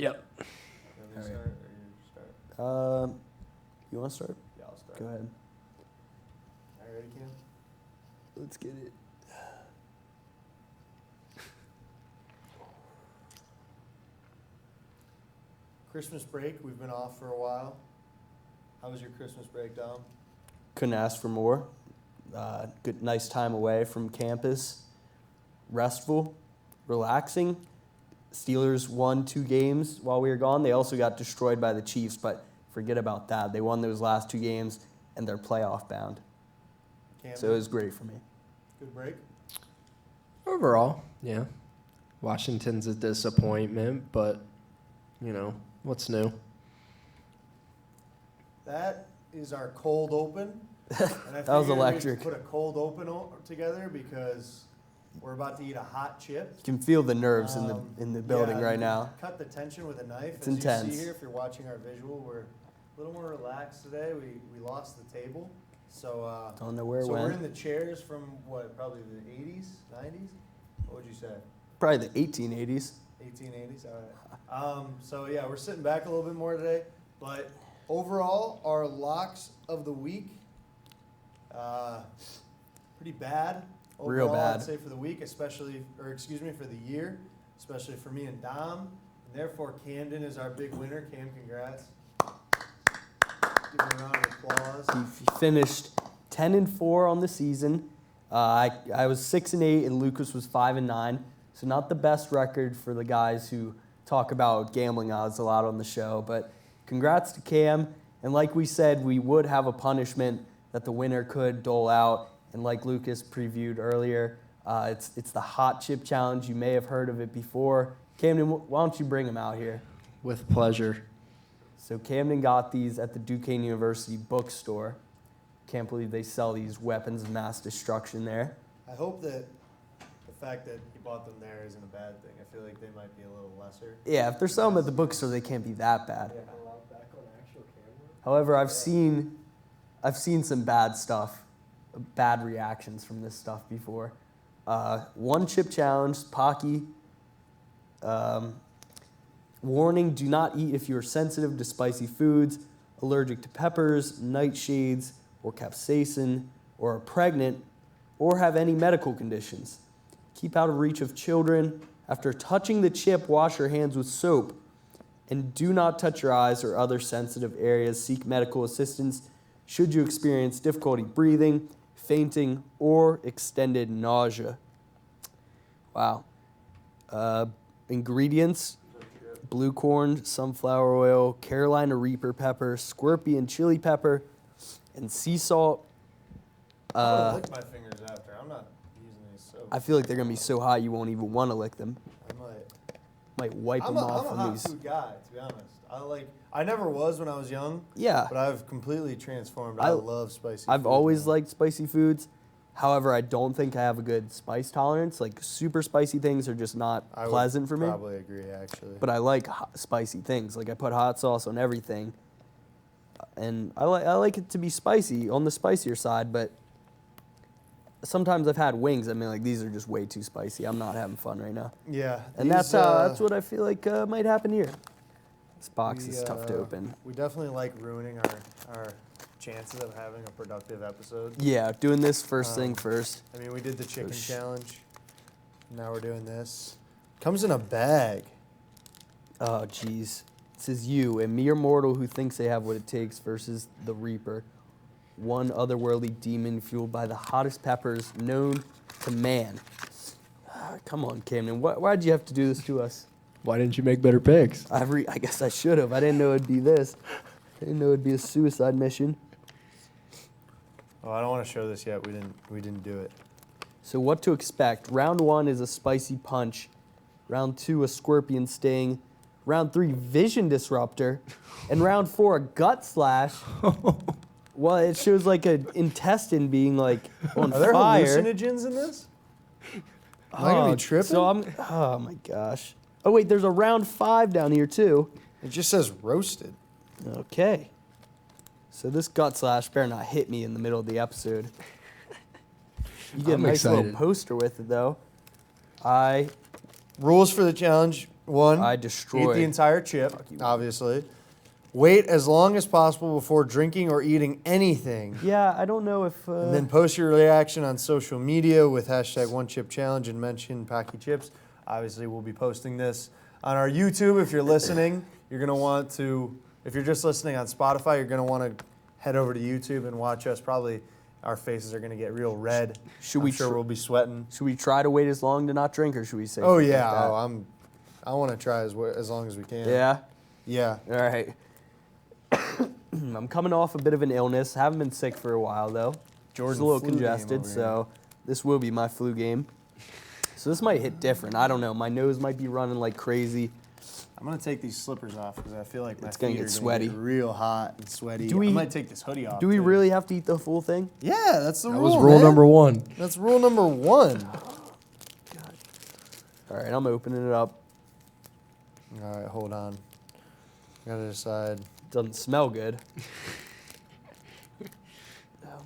Yep. You want me to start or you start? You want to start? Yeah, I'll start. Go ahead. All right, ready, Cam? Let's get it. Christmas break, we've been off for a while. How was your Christmas break, Dom? Couldn't ask for more. Good, nice time away from campus. Restful, relaxing. Steelers won 2 games while we were gone. They also got destroyed by the Chiefs, but forget about that. They won those last 2 games, and they're playoff bound. Camden? So it was great for me. Good break? Overall, yeah. Washington's a disappointment, but, what's new? That is our cold open. And I That was figured electric. we'd put a cold open together because we're about to eat a hot chip. You can feel the nerves in the building Yeah, right now. Cut the tension with a knife. It's As intense. you see here, if you're watching our visual, we're a little more relaxed today. We lost the table. So, Don't know where it so we're went. in the chairs from what, probably the 80s, 90s? What would you say? Probably the 1880s. 1880s? All right. So, yeah, we're sitting back a little bit more today. But overall, our locks of the week, pretty bad. Real Overall, bad. I'd say for the week, for the year, especially for me and Dom. And therefore, Camden is our big winner. Cam, congrats. Give him a round of applause. He finished 10-4 on the season. I was 6-8, and Lucas was 5-9. So not the best record for the guys who talk about gambling odds a lot on the show. But congrats to Cam. And like we said, we would have a punishment that the winner could dole out. And like Lucas previewed earlier, it's the Hot Chip Challenge. You may have heard of it before. Camden, why don't you bring them out here? With pleasure. So Camden got these at the Duquesne University bookstore. Can't believe they sell these weapons of mass destruction there. I hope that the fact that he bought them there isn't a bad thing. I feel like they might be a little lesser. Yeah, if they're selling them at the bookstore, they can't be that bad. However, I've seen some bad stuff, bad reactions from this stuff before. 1 chip challenge, Pocky. Warning, do not eat if you are sensitive to spicy foods, allergic to peppers, nightshades, or capsaicin, or are pregnant, or have any medical conditions. Keep out of reach of children. After touching the chip, wash your hands with soap. And do not touch your eyes or other sensitive areas. Seek medical assistance should you experience difficulty breathing, fainting, or extended nausea. Wow. Ingredients: blue corn, sunflower oil, Carolina Reaper pepper, scorpion chili pepper, and sea salt. I'm going to lick my fingers after. I'm not using these soap. I feel like they're going to be so hot you won't even want to lick them. I might. Might wipe them off I'm a on hot these. food guy, to be honest. I never was when I was young, Yeah. but I've completely transformed. I love spicy I've food always now. liked spicy foods. However, I don't think I have a good spice tolerance. Like, super spicy things are just not I would pleasant for me. Probably agree, actually. But I like spicy things. Like, I put hot sauce on everything. And I like it to be spicy, on the spicier side, but sometimes I've had wings. I mean, like, these are just way too spicy. I'm not having fun right now. Yeah. And that's what I feel like might happen here. This box is tough to open. We definitely like ruining our chances of having a productive episode. Yeah, doing this first thing first. I mean, we did the chicken challenge. Now we're doing this. Comes in a bag. Oh, jeez. It says you, a mere mortal who thinks they have what it takes versus the Reaper. One otherworldly demon fueled by the hottest peppers known to man. Come on, Camden. Why'd you have to do this to us? Why didn't you make better picks? I guess I should have. I didn't know it'd be this. I didn't know it'd be a suicide mission. Oh, I don't want to show this yet. We didn't do it. So what to expect? Round 1 is a spicy punch. Round 2, a scorpion sting. Round 3, vision disruptor. And round 4, a gut slash. Well, it shows like an intestine being like on Are there fire. hallucinogens in this? Am I gonna be tripping? Oh my gosh. Oh wait, there's a round 5 down here too. It just says roasted. Okay. So this gut slash better not hit me in the middle of the episode. You get I'm a nice little excited. poster with it though. Rules for the challenge. One. I Eat destroy. the entire chip, Fuck you. obviously. Wait as long as possible before drinking or eating anything. Yeah, I don't know if. And then post your reaction on social media with hashtag #OneChipChallenge and mention Packy Chips. Obviously, we'll be posting this on our YouTube. If you're listening, you're going to want to, if you're just listening on Spotify, you're going to want to head over to YouTube and watch us. Probably our faces are going to get real red. Should we I'm sure tr- we'll be sweating. should we try to wait as long to not drink, or should we say? Oh, something yeah. like that? I want to try as long as we can. Yeah. Yeah. All right. I'm coming off a bit of an illness. Haven't been sick for a while though. Jordan Just a little flu game congested, over here. so this will be my flu game. So this might hit different. I don't know. My nose might be running like crazy. I'm going to take these slippers off because I feel like my It's gonna feet get are sweaty. Gonna get real hot and sweaty. Do we- I might take this hoodie off. Do we too. really have to eat the full thing? Yeah, that's the That rule. was rule man. number 1. That's rule number 1. All right, I'm opening it up. All right, hold on. Gotta decide. Doesn't smell good. Oh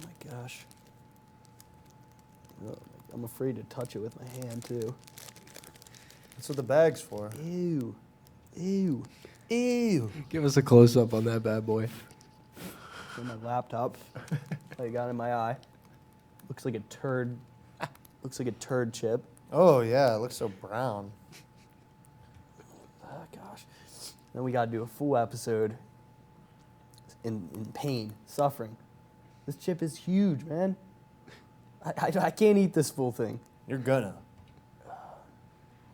my gosh. Oh, I'm afraid to touch it with my hand too. That's what the bag's for. Ew. Ew. Ew. Give us a close up on that bad boy. On my laptop. I got in my eye. Looks like a turd. Looks like a turd chip. Oh yeah, it looks so brown. Oh gosh. Then we gotta do a full episode in pain, suffering. This chip is huge, man. I can't eat this full thing. You're gonna.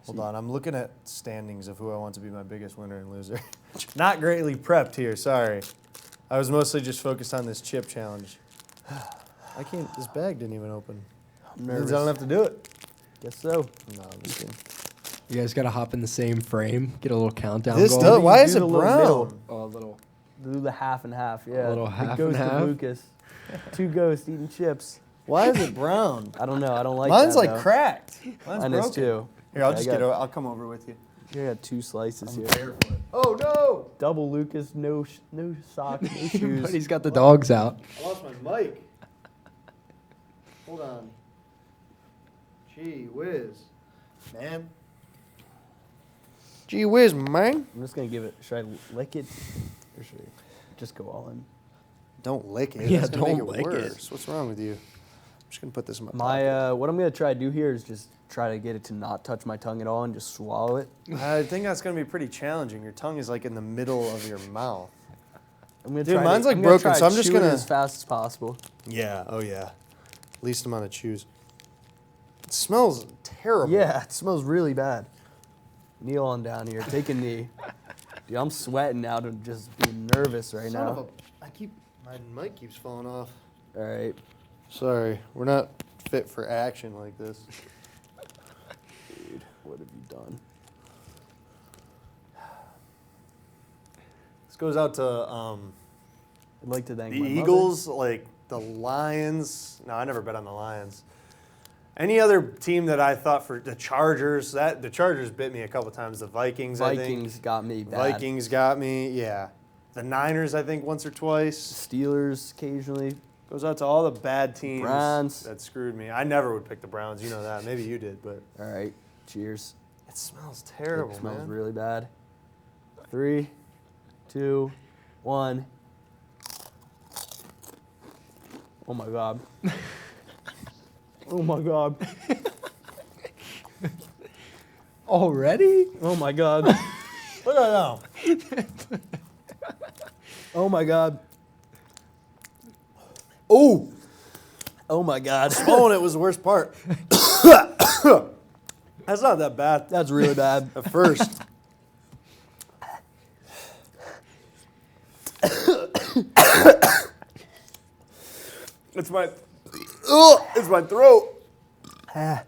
Hold on, I'm looking at standings of who I want to be my biggest winner and loser. Not greatly prepped here, sorry. I was mostly just focused on this chip challenge. I can't, this bag didn't even open. I'm Means nervous. I don't have to do it. Guess so. No, I'm just kidding. You guys got to hop in the same frame. Get a little countdown This going. does, why Do is the it little brown? middle. Oh, a little. Do the half and half, yeah. little The half ghost and half? of Lucas. Two ghosts eating chips. Why is it brown? I don't know. I don't like Mine's that. like though. cracked. Mine's Mine is broken. too. Here, I'll Okay, just I get got- over, I'll come over with you. Here, I got 2 slices here. Barefoot. Oh no! Double Lucas, no socks, no shoes. But he's got the dogs out. I lost my mic. Hold on. Gee whiz. Man. Gee whiz, man. I'm just gonna give it. Should I lick it, or should I just go all in? Don't lick it. Yeah, That's gonna make don't it lick it. worse. What's wrong with you? I'm just gonna put this in my pocket. My what I'm gonna try to do here is just try to get it to not touch my tongue at all and just swallow it. I think that's gonna be pretty challenging. Your tongue is like in the middle of your mouth. I'm gonna Dude, try mine's to, like I'm gonna broken, try so I'm to just chew it gonna- as fast as possible. Yeah. Oh yeah. Least amount of chews. It smells terrible. Yeah, it smells really bad. Kneel on down here. Take a knee. Dude, I'm sweating now to just be nervous right Son now. of a, my mic keeps falling off. All right. Sorry, we're not fit for action like this. Dude, what have you done? This goes out to I'd like to thank the my mother. Eagles, like the Lions. No, I never bet on the Lions. Any other team that I thought for the Chargers? The Chargers bit me a couple times. The Vikings, I Vikings think. got me bad. Vikings got me. Yeah. The Niners, I think, once or twice. Steelers occasionally. Goes out to all the bad teams Browns. that screwed me. I never would pick the Browns. You know that. Maybe you did, but All right. Cheers. it smells terrible, It smells man. really bad. 3, 2, 1. Oh my god. Oh my god. Already? Oh my god. Look at that. Oh my god. Oh, Oh my god. swallowing it was the worst part. That's not that bad That's really bad. at first. It's my, it's my throat. Ah.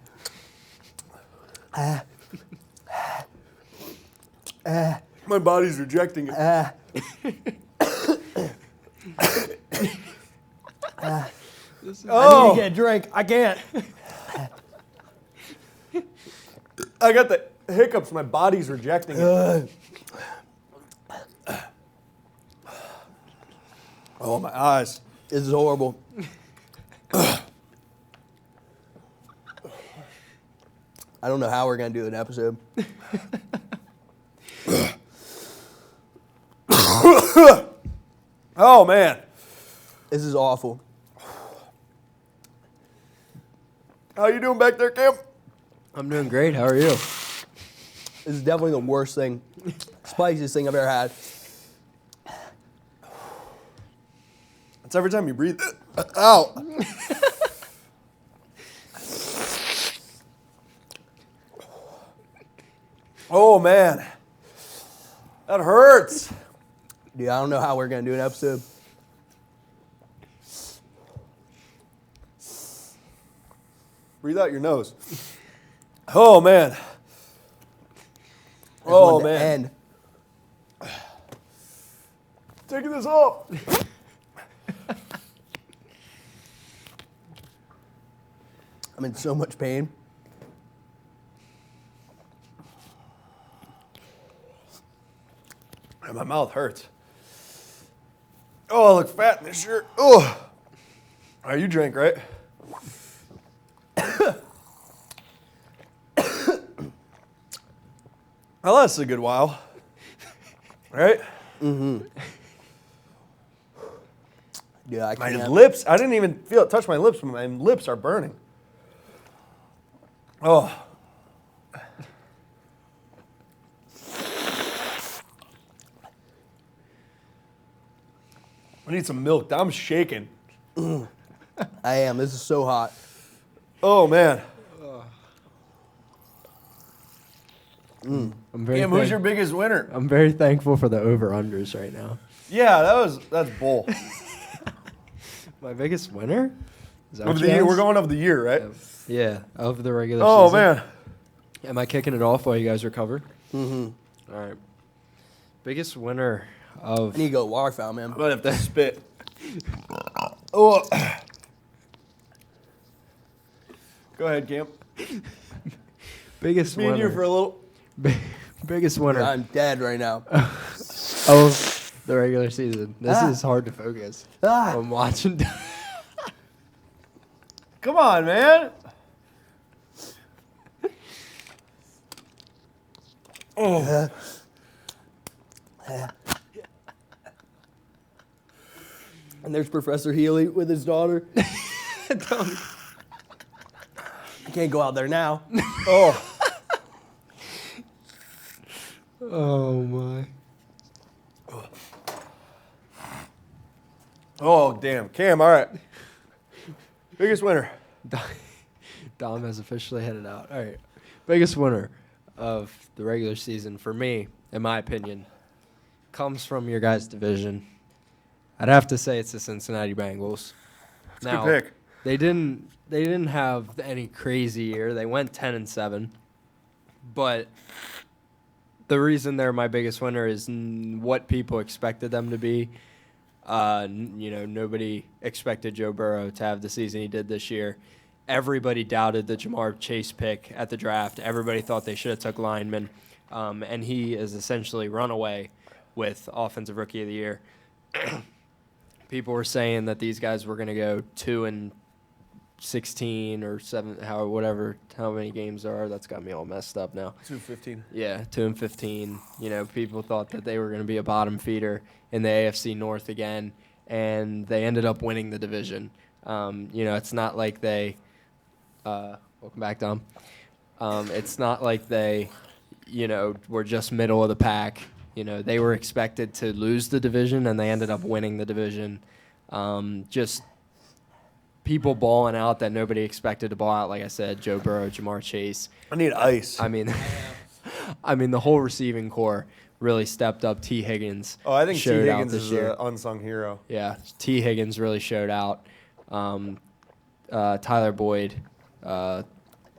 My body's rejecting it. Ah. I need to get a drink. I can't. I got the hiccups. My body's rejecting it. Oh, my eyes. This is horrible. I don't know how we're gonna do an episode. Oh, man. This is awful. How you doing back there, Cam? I'm doing great. How are you? This is definitely the worst thing, spiciest thing I've ever had. It's every time you breathe out. Oh, man. That hurts. Dude, I don't know how we're going to do an episode. Breathe out your nose. Oh, man. I just Oh, wanted to man. end. Taking this off. I'm in so much pain. And my mouth hurts. Oh, I look fat in this shirt. Oh. Oh, you drank, right? Well, that's a good while. Right? Dude, I My can't. lips, I didn't even feel it touch my lips, but my lips are burning. Oh. I need some milk. I'm shaking. I am. This is so hot. Oh, man. I'm very Cam, who's your biggest winner? I'm very thankful for the over-unders right now. Yeah, that's bull. My biggest winner? Is that Of what the you year, we're asked? going of the year, right? Yeah, of the regular Oh, season. man. Am I kicking it off while you guys recover? Mm-hmm. All right. Biggest winner of... I need to go to water fountain, man. I'm going to have to spit. Oh. Go ahead, Cam. Biggest Me and you winner. for a little. Biggest winner I'm dead right now. of the regular season. This is hard to focus. Ah. I'm watching... Come on, man. Oh. And there's Professor Healy with his daughter. I can't go out there now. Oh. Oh, my. Oh, damn. Cam, all right. Biggest winner. Dom has officially headed out. All right. Biggest winner of the regular season for me, in my opinion, comes from your guys' division. I'd have to say it's the Cincinnati Bengals. It's a good pick. They didn't have any crazy year. They went 10-7. But the reason they're my biggest winner is what people expected them to be. Nobody expected Joe Burrow to have the season he did this year. Everybody doubted the Jamar Chase pick at the draft. Everybody thought they should have took lineman. And he is essentially run away with Offensive Rookie of the Year. People were saying that these guys were going to go 2-16 or 7, how many games there are. That's got me all messed up now. 2-15. Yeah, 2-15. People thought that they were going to be a bottom feeder in the AFC North again, and they ended up winning the division. It's not like they welcome back, Dom. It's not like they, were just middle of the pack. They were expected to lose the division, and they ended up winning the division. Just people balling out that nobody expected to ball out. Like I said, Joe Burrow, Jamar Chase. I need ice. I mean, the whole receiving core really stepped up. T. Higgins. Oh, I think T. showed out Higgins this is year. an unsung hero. Yeah, T. Higgins really showed out. Tyler Boyd,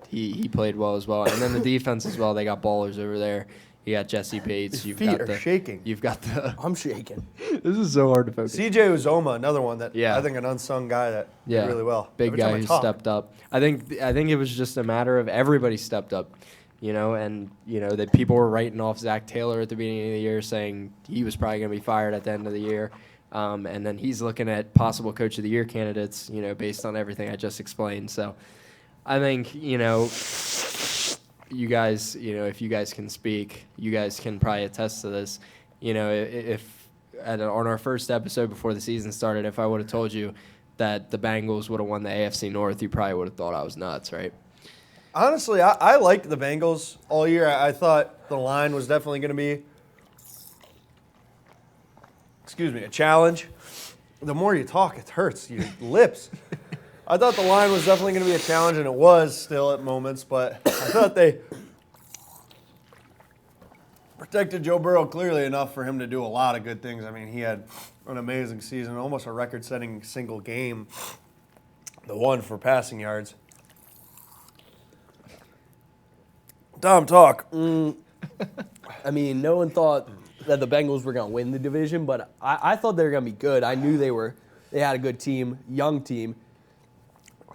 he played well as well, and then the defense as well. They got ballers over there. You got Jesse Bates. His feet are shaking. You've got the. I'm shaking. This is so hard to focus. CJ Uzoma, another one that Yeah. I think an unsung guy that did really well. Big Every time guy I who talk. stepped up. I think it was just a matter of everybody stepped up, that people were writing off Zach Taylor at the beginning of the year, saying he was probably going to be fired at the end of the year, and then he's looking at possible Coach of the Year candidates, based on everything I just explained. So, I think you guys, if you guys can speak, you guys can probably attest to this. If on our first episode before the season started, if I would have told you that the Bengals would have won the AFC North, you probably would have thought I was nuts, right? Honestly, I liked the Bengals all year. I thought the line was definitely going to be, a challenge. The more you talk, it hurts your lips. I thought the line was definitely going to be a challenge, and it was still at moments, but I thought they protected Joe Burrow clearly enough for him to do a lot of good things. I mean, he had an amazing season, almost a record-setting single game, the one for passing yards. Tom, talk. I mean, no one thought that the Bengals were going to win the division, but I thought they were going to be good. I knew they had a good team, young team,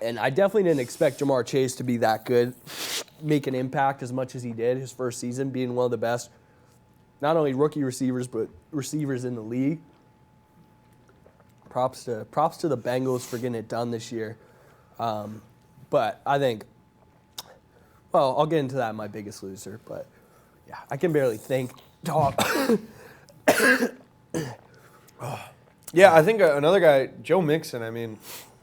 and I definitely didn't expect Jamar Chase to be that good, make an impact as much as he did his first season, being one of the best, not only rookie receivers, but receivers in the league. Props to the Bengals for getting it done this year. But I think, well, I'll get into that in my biggest loser, but yeah, I can barely think. Yeah, I think another guy, Joe Mixon, I mean,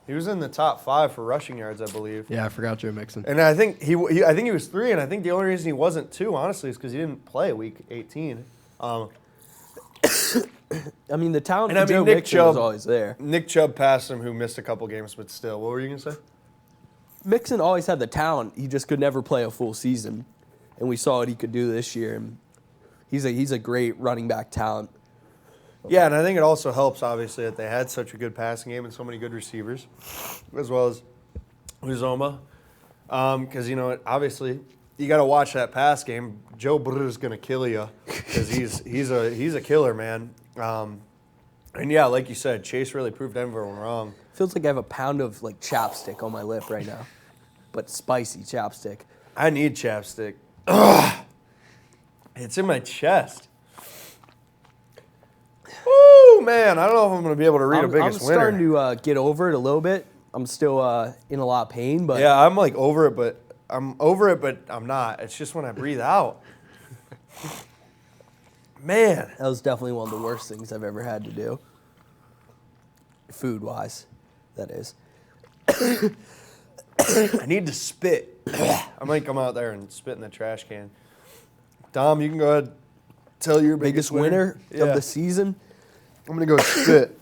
he was in the top 5 for rushing yards, I believe. Yeah, I forgot Joe Mixon. And I think he was 3, and I think the only reason he wasn't 2, honestly, is because he didn't play week 18. I mean, the talent And for I mean, Joe Nick Mixon Chubb- was always there. Nick Chubb passed him, who missed a couple games, but still. What were you going to say? Mixon always had the talent. He just could never play a full season, and we saw what he could do this year. And he's a great running back talent. Yeah, and I think it also helps, obviously, that they had such a good passing game and so many good receivers, as well as Uzoma. Because, obviously, you got to watch that pass game. Joe Burrow is going to kill you because he's a killer, man. And, yeah, like you said, Chase really proved everyone wrong. Feels like I have a pound of like chapstick on my lip right now, but spicy chapstick. I need chapstick. Ugh. It's in my chest. Woo, man. I don't know if I'm going to be able to read a biggest I'm winner. starting to get over it a little bit. I'm still in a lot of pain, but Yeah, I'm like over it, but I'm not. It's just when I breathe out. Man. that was definitely one of the worst things I've ever had to do. Food-wise, that is. I need to spit. I might come out there and spit in the trash can. Dom, you can go ahead. Tell your Biggest winner of the season. I'm going to go spit.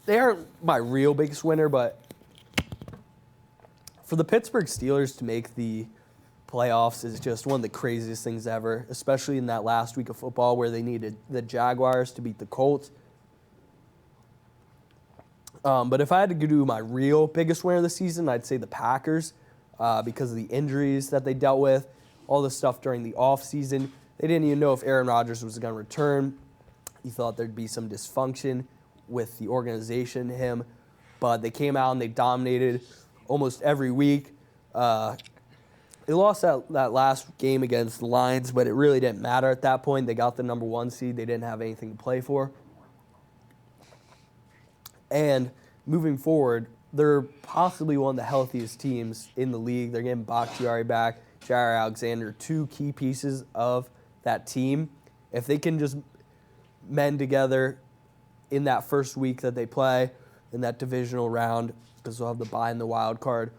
They aren't my real biggest winner, but for the Pittsburgh Steelers to make the playoffs is just one of the craziest things ever, especially in that last week of football where they needed the Jaguars to beat the Colts. But if I had to do my real biggest winner of the season, I'd say the Packers because of the injuries that they dealt with, all the stuff during the offseason. They didn't even know if Aaron Rodgers was going to return. You thought there'd be some dysfunction with the organization, him. But they came out and they dominated almost every week. They lost that last game against the Lions, but it really didn't matter at that point. They got the number 1 seed. They didn't have anything to play for. And moving forward, they're possibly one of the healthiest teams in the league. They're getting Bakhtiari back, Jair Alexander, 2 key pieces of that team. If they can just mend together in that first week that they play, in that divisional round, because they'll have the bye in the wild card,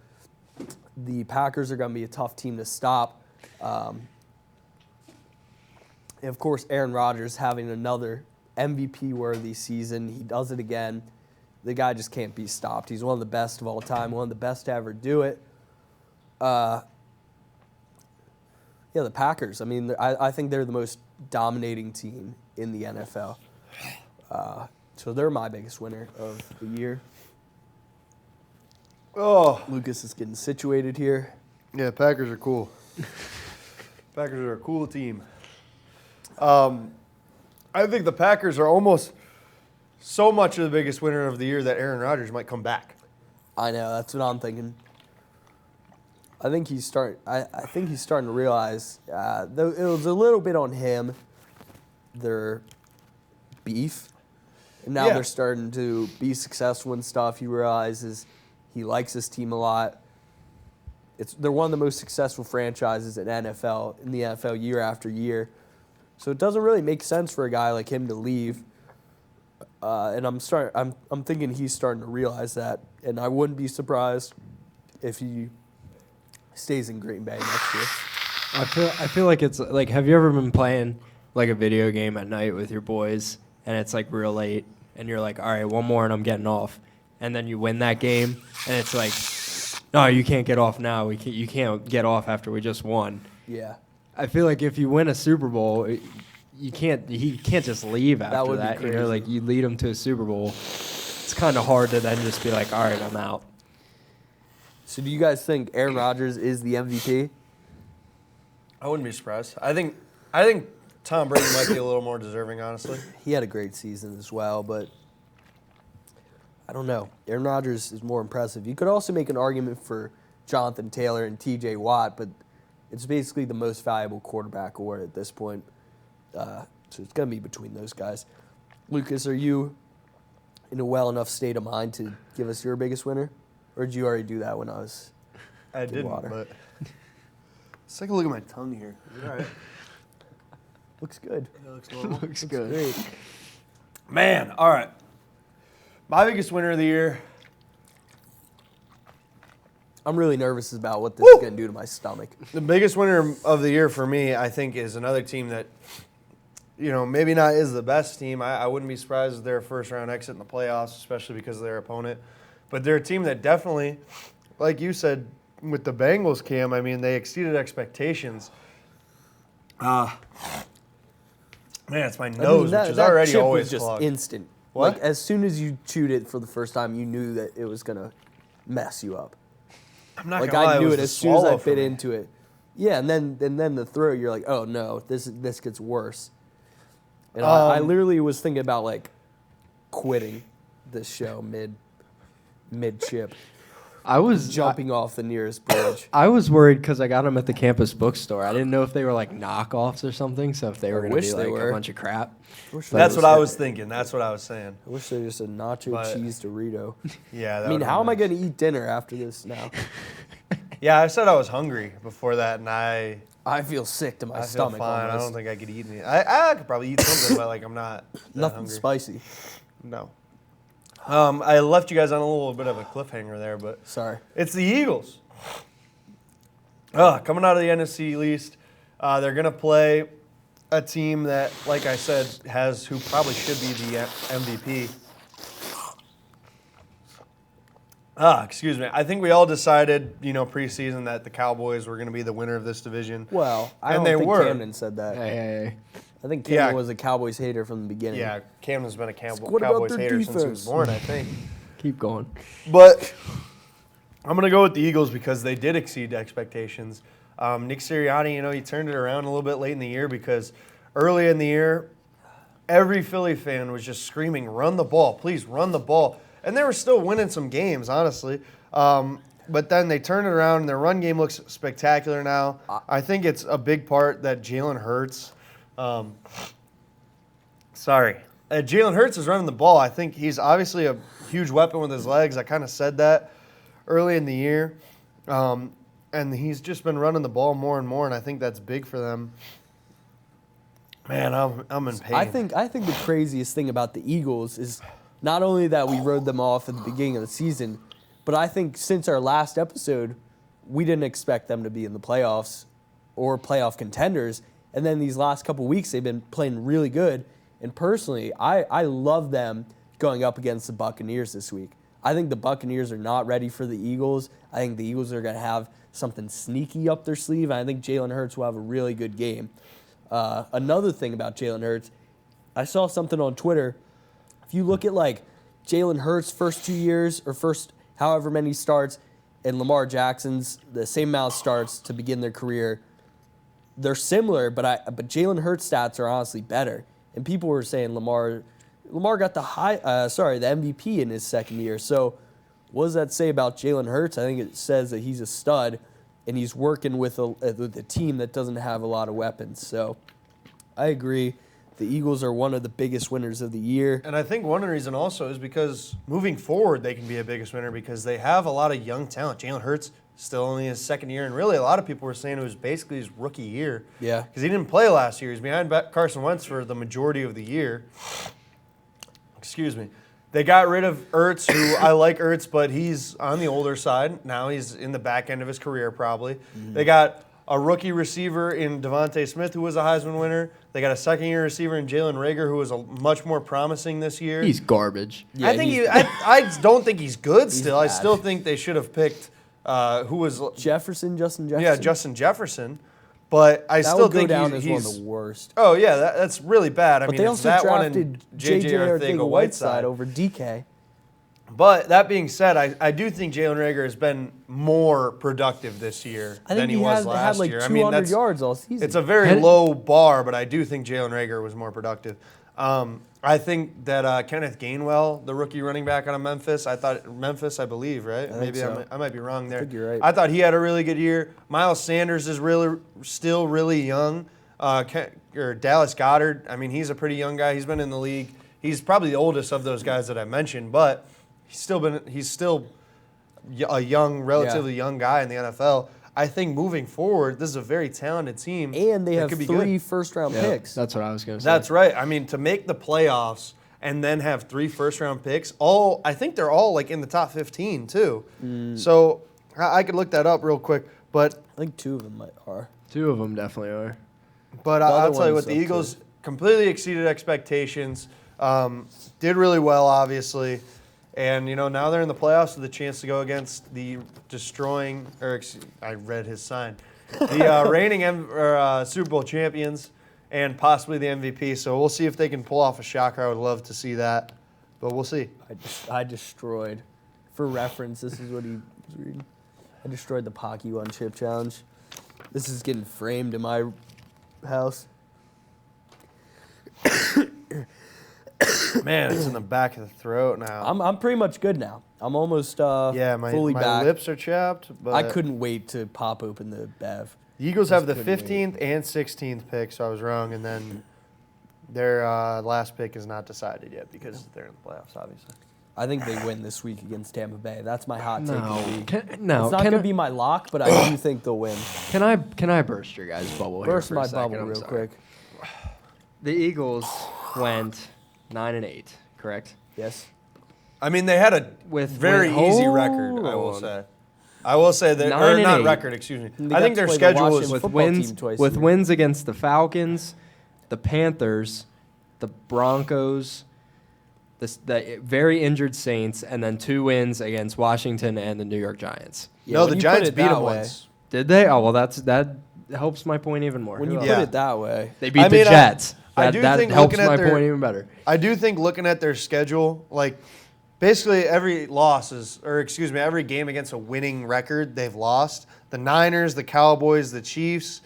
the Packers are going to be a tough team to stop. And of course, Aaron Rodgers having another MVP-worthy season. He does it again. The guy just can't be stopped. He's one of the best of all time, one of the best to ever do it. Yeah, the Packers. I mean, I think they're the most dominating team in the NFL. So they're my biggest winner of the year. Oh, Lucas is getting situated here. yeah, Packers are cool. Packers are a cool team. I think the Packers are almost so much of the biggest winner of the year that Aaron Rodgers might come back. I know, that's what I'm thinking. I think he's starting to realize though it was a little bit on him, their beef, and now they're starting to be successful and stuff. He realizes he likes his team a lot. They're one of the most successful franchises in the NFL year after year. So it doesn't really make sense for a guy like him to leave. And I'm thinking he's starting to realize that, and I wouldn't be surprised if he stays in Green Bay next year. I feel like it's like, have you ever been playing like a video game at night with your boys and it's like real late and you're like, all right, one more and I'm getting off, and then you win that game and it's like, no, you can't get off now. You can't get off after we just won. Yeah. I feel like if you win a Super Bowl, he can't just leave after would that. be You know, crazy. like you lead him to a Super Bowl. It's kind of hard to then just be like, all right, I'm out. So do you guys think Aaron Rodgers is the MVP? I wouldn't be surprised. I think Tom Brady might be a little more deserving, honestly. He had a great season as well, but I don't know. Aaron Rodgers is more impressive. You could also make an argument for Jonathan Taylor and T.J. Watt, but it's basically the most valuable quarterback award at this point. So it's going to be between those guys. Lucas, are you in a well enough state of mind to give us your biggest winner? Or did you already do that when I was I did didn't, water? but let's take a look at my tongue here. Is it all right? Looks good. It looks normal. Looks good. Great. Man, all right. My biggest winner of the year. I'm really nervous about what this Woo! is going to do to my stomach. The biggest winner of the year for me, I think, is another team that, maybe not is the best team. I wouldn't be surprised if they're a first-round exit in the playoffs, especially because of their opponent. But they're a team that definitely, like you said, with the Bengals, Cam, I mean, they exceeded expectations. Man, it's my nose, which is already chip always was just clogged. instant. What? Like, as soon as you chewed it for the first time, you knew that it was going to mess you up. I'm not Like, gonna lie, I knew was it the as soon as I swallow for bit me. into it. Yeah, and then the throat, you're like, oh no, this gets worse. And I literally was thinking about like quitting this show mid chip, I was jumping off the nearest bridge. I was worried because I got them at the campus bookstore. I didn't know if they were like knockoffs or something. So if they were going to wish be they like were. a bunch of crap. That's what I was thinking. That's what I was saying. I wish they were just a nacho But- cheese Dorito. Yeah. I mean, how am I going to eat dinner after this now? Yeah, I said I was hungry before that, and I I feel sick to my feel stomach. fine. I almost. don't think I could eat any. I could probably eat something, but like I'm not that Nothing hungry. spicy. No. I left you guys on a little bit of a cliffhanger there, but Sorry. it's the Eagles. Coming out of the NFC East, they're gonna play a team that, like I said, has who probably should be the MVP. Excuse me. I think we all decided, preseason that the Cowboys were going to be the winner of this division. Well, I And don't they think were. Camden said that. Hey. I think Camden Yeah. was a Cowboys hater from the beginning. Yeah, Camden's been a What about Cowboys their hater since he was defense? born, I think. Keep going. But I'm going to go with the Eagles because they did exceed expectations. Nick Sirianni, he turned it around a little bit late in the year because early in the year, every Philly fan was just screaming, run the ball, please run the ball. And they were still winning some games, honestly. But then they turned it around, and their run game looks spectacular now. I think it's a big part that Jalen Hurts Jalen Hurts is running the ball. I think he's obviously a huge weapon with his legs. I kind of said that early in the year. And he's just been running the ball more and more, and I think that's big for them. Man, I'm in pain. I think the craziest thing about the Eagles is not only that we rode them off at the beginning of the season, but I think since our last episode, we didn't expect them to be in the playoffs or playoff contenders. And then these last couple weeks, they've been playing really good. And personally, I love them going up against the Buccaneers this week. I think the Buccaneers are not ready for the Eagles. I think the Eagles are going to have something sneaky up their sleeve. And I think Jalen Hurts will have a really good game. Another thing about Jalen Hurts, I saw something on Twitter. If you look at like Jalen Hurts' first 2 years or first however many starts and Lamar Jackson's the same amount of starts to begin their career, they're similar, but Jalen Hurts' stats are honestly better. And people were saying Lamar got the MVP in his second year. So what does that say about Jalen Hurts? I think it says that he's a stud and he's working with a team that doesn't have a lot of weapons. So I agree. The Eagles are one of the biggest winners of the year. And I think one reason also is because moving forward, they can be a biggest winner because they have a lot of young talent. Jalen Hurts, Still only his second year, and really a lot of people were saying it was basically his rookie year. Yeah. Because he didn't play last year. He's behind Carson Wentz for the majority of the year. Excuse me. They got rid of Ertz, who I like Ertz, but he's on the older side. Now he's in the back end of his career probably. They got a rookie receiver in Devontae Smith, who was a Heisman winner. They got a second-year receiver in Jalen Reagor, who was much more promising this year. He's garbage. Yeah, I think I don't think he's good still. I bad. still think they should have picked who was Justin Jefferson. Yeah, Justin Jefferson. But I That still would go think down he's as one of the worst. Oh yeah, that's really bad. I But mean, they it's also that one drafted and J.J. Arcega-Whiteside over DK. But that being said, I do think Jalen Reagor has been more productive this year I than think he was had last like year. 200 yards all season. It's a very low bar, but I do think Jalen Reagor was more productive. I think that Kenneth Gainwell, the rookie running back out of Memphis, I believe, right? think Maybe so. I might be wrong there. think you're right. I thought he had a really good year. Miles Sanders is still really young. Or Dallas Goedert, I mean, he's a pretty young guy. He's been in the league. He's probably the oldest of those guys that I mentioned, but he's still a young, relatively young guy in the NFL. I think moving forward, this is a very talented team. and they that have could be 3 good. first-round Yeah, picks. that's what I was going to say. That's right. I mean, to make the playoffs and then have 3 first-round picks, I think they're all like in the top 15 too. So I could look that up real quick, but I think 2 of them are. 2 of them definitely are. I'll other tell you one's what, the up Eagles completely exceeded expectations. Did really well, obviously. And, now they're in the playoffs with a chance to go against the I read his sign. The reigning Super Bowl champions and possibly the MVP. So we'll see if they can pull off a shocker. I would love to see that. But we'll see. I destroyed. For reference, this is what he was reading. I destroyed the Pocky One Chip Challenge. This is getting framed in my house. Man, it's in the back of the throat now. I'm pretty much good now. I'm almost my fully back. lips are chapped. But I couldn't wait to pop open the Bev. The Eagles have the Just couldn't 15th and 16th pick, so I was wrong. And then their last pick is not decided yet because they're in the playoffs, obviously. I think they win this week against Tampa Bay. That's my hot take. No, of the week. it's not It's not going to be my lock, but I do think they'll win. Can I burst your guys' bubble here Burst for my a second? bubble I'm real sorry. quick. The Eagles went 9-8, correct? Yes. I mean, they had a With very easy hold record, I will on. say. I will say that, 9 or not and 8. record, excuse me. They I got think to their play the schedule Washington is With football wins team twice with a year. wins against the Falcons, the Panthers, the Broncos, the very injured Saints, and then 2 wins against Washington and the New York Giants. Yeah, no, when the you Giants put it beat that them way- once. Did they? Oh well, that helps my point even more. When Who you else? put Yeah. it that way, They beat I the mean, Jets. I do that think helps looking at my their- point even better. I do think looking at their schedule, like basically every every game against a winning record they've lost. The Niners, the Cowboys, the Chiefs,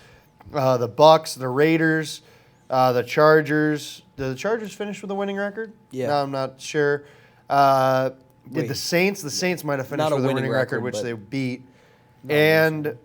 the Bucks, the Raiders, the Chargers. Did the Chargers finish with a winning record? Yeah. No, I'm not sure. Did Wait. the Saints? The Saints might have finished Not a with a winning winning record, record, which but- they beat. And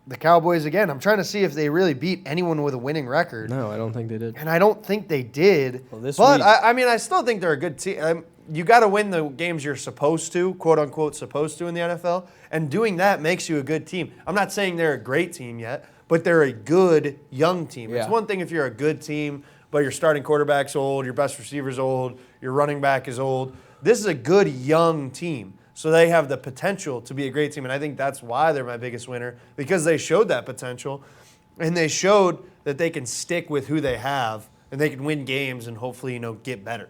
the Cowboys again. I'm trying to see if they really beat anyone with a winning record. No, I don't think they did. And I don't think they did. Well, this but week- I mean, I still think they're a good team. You got to win the games you're supposed to, quote unquote, supposed to in the NFL. And doing that makes you a good team. I'm not saying they're a great team yet, but they're a good young team. It's Yeah. one thing if you're a good team, but your starting quarterback's old, your best receiver's old, your running back is old. This is a good young team. So they have the potential to be a great team. And I think that's why they're my biggest winner, because they showed that potential. And they showed that they can stick with who they have and they can win games and hopefully, get better.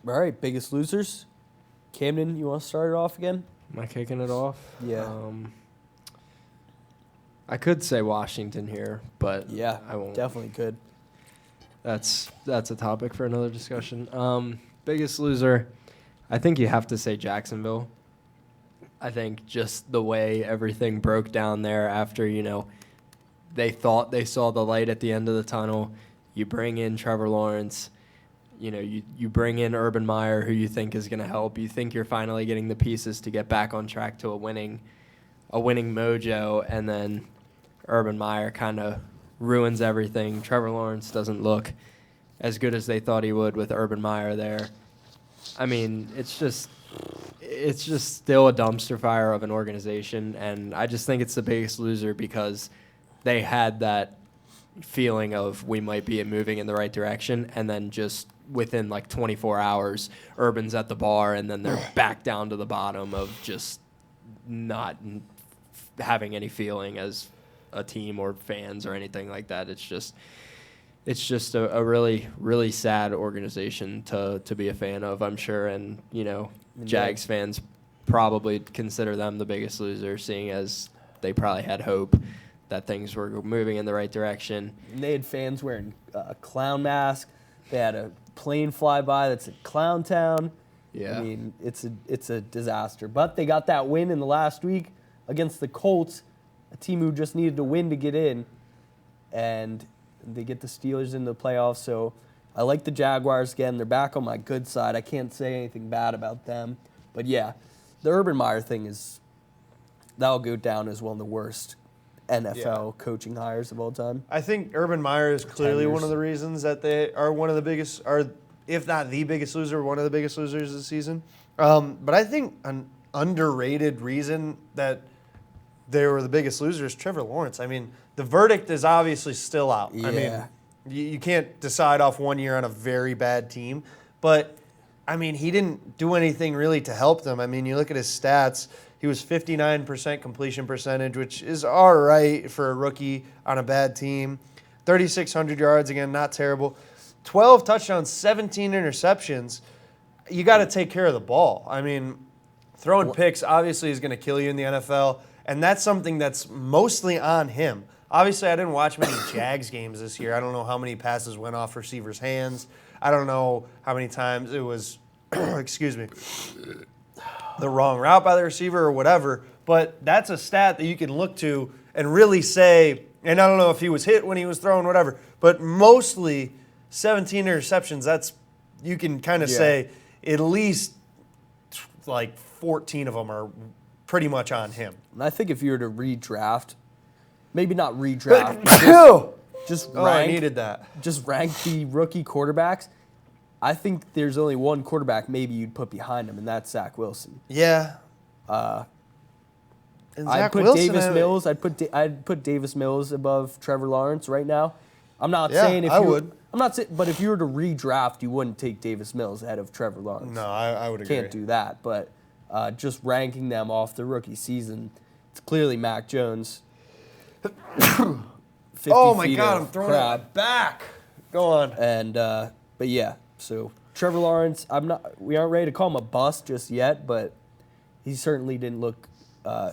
all right, biggest losers. Camden, you want to start it off again? Am I kicking it off? Yeah. I could say Washington here, but Yeah, I won't. definitely could. That's a topic for another discussion. Biggest loser, I think you have to say Jacksonville. I think just the way everything broke down there after, they thought they saw the light at the end of the tunnel. You bring in Trevor Lawrence. You bring in Urban Meyer, who you think is going to help. You think you're finally getting the pieces to get back on track to a winning mojo, and then Urban Meyer kind of ruins everything. Trevor Lawrence doesn't look as good as they thought he would with Urban Meyer there. I mean, it's it's just still a dumpster fire of an organization, and I just think it's the biggest loser because they had that feeling of we might be moving in the right direction, and then just within like 24 hours, Urban's at the bar, and then they're back down to the bottom of just not having any feeling as a team or fans or anything like that. It's just a really, really sad organization to be a fan of, I'm sure. And, you know, Jags fans probably consider them the biggest loser, seeing as they probably had hope that things were moving in the right direction. And they had fans wearing a clown mask. They had a plane fly by that's in Clown Town. Yeah. I mean, it's a disaster. But they got that win in the last week against the Colts, a team who just needed to win to get in. And they get the Steelers in the playoffs. So I like the Jaguars again. They're back on my good side. I can't say anything bad about them. But yeah, the Urban Meyer thing that'll go down as one of the worst NFL coaching hires of all time. I think Urban Meyer is clearly one of the reasons that they are one of the biggest, or if not the biggest loser, one of the biggest losers this season. But I think an underrated reason that they were the biggest loser is Trevor Lawrence. I mean, the verdict is obviously still out. Yeah. I mean, you can't decide off 1 year on a very bad team. But, I mean, he didn't do anything really to help them. I mean, you look at his stats. He was 59% completion percentage, which is all right for a rookie on a bad team. 3,600 yards, again, not terrible. 12 touchdowns, 17 interceptions. You got to take care of the ball. I mean, throwing picks obviously is going to kill you in the NFL, and that's something that's mostly on him. Obviously, I didn't watch many Jags games this year. I don't know how many passes went off receivers' hands. I don't know how many times it was, excuse me, the wrong route by the receiver or whatever, but that's a stat that you can look to and really say, and I don't know if he was hit when he was throwing, whatever, but mostly 17 interceptions, that's, you can kind of say at least like 14 of them are pretty much on him. And I think if you were to redraft, maybe not redraft, but just rank, I needed that. Just rank the rookie quarterbacks, I think there's only one quarterback maybe you'd put behind him, and that's Zach Wilson. Yeah. I'd put Davis Mills. I'd put Davis Mills above Trevor Lawrence right now. I'm not saying if I would. I'm not saying, but if you were to redraft, you wouldn't take Davis Mills ahead of Trevor Lawrence. No, I would agree. Can't do that. But just ranking them off the rookie season, it's clearly Mac Jones. 50 oh my feet God, of I'm throwing crap. it back. Go on. And but yeah, so Trevor Lawrence, we aren't ready to call him a bust just yet, but he certainly didn't look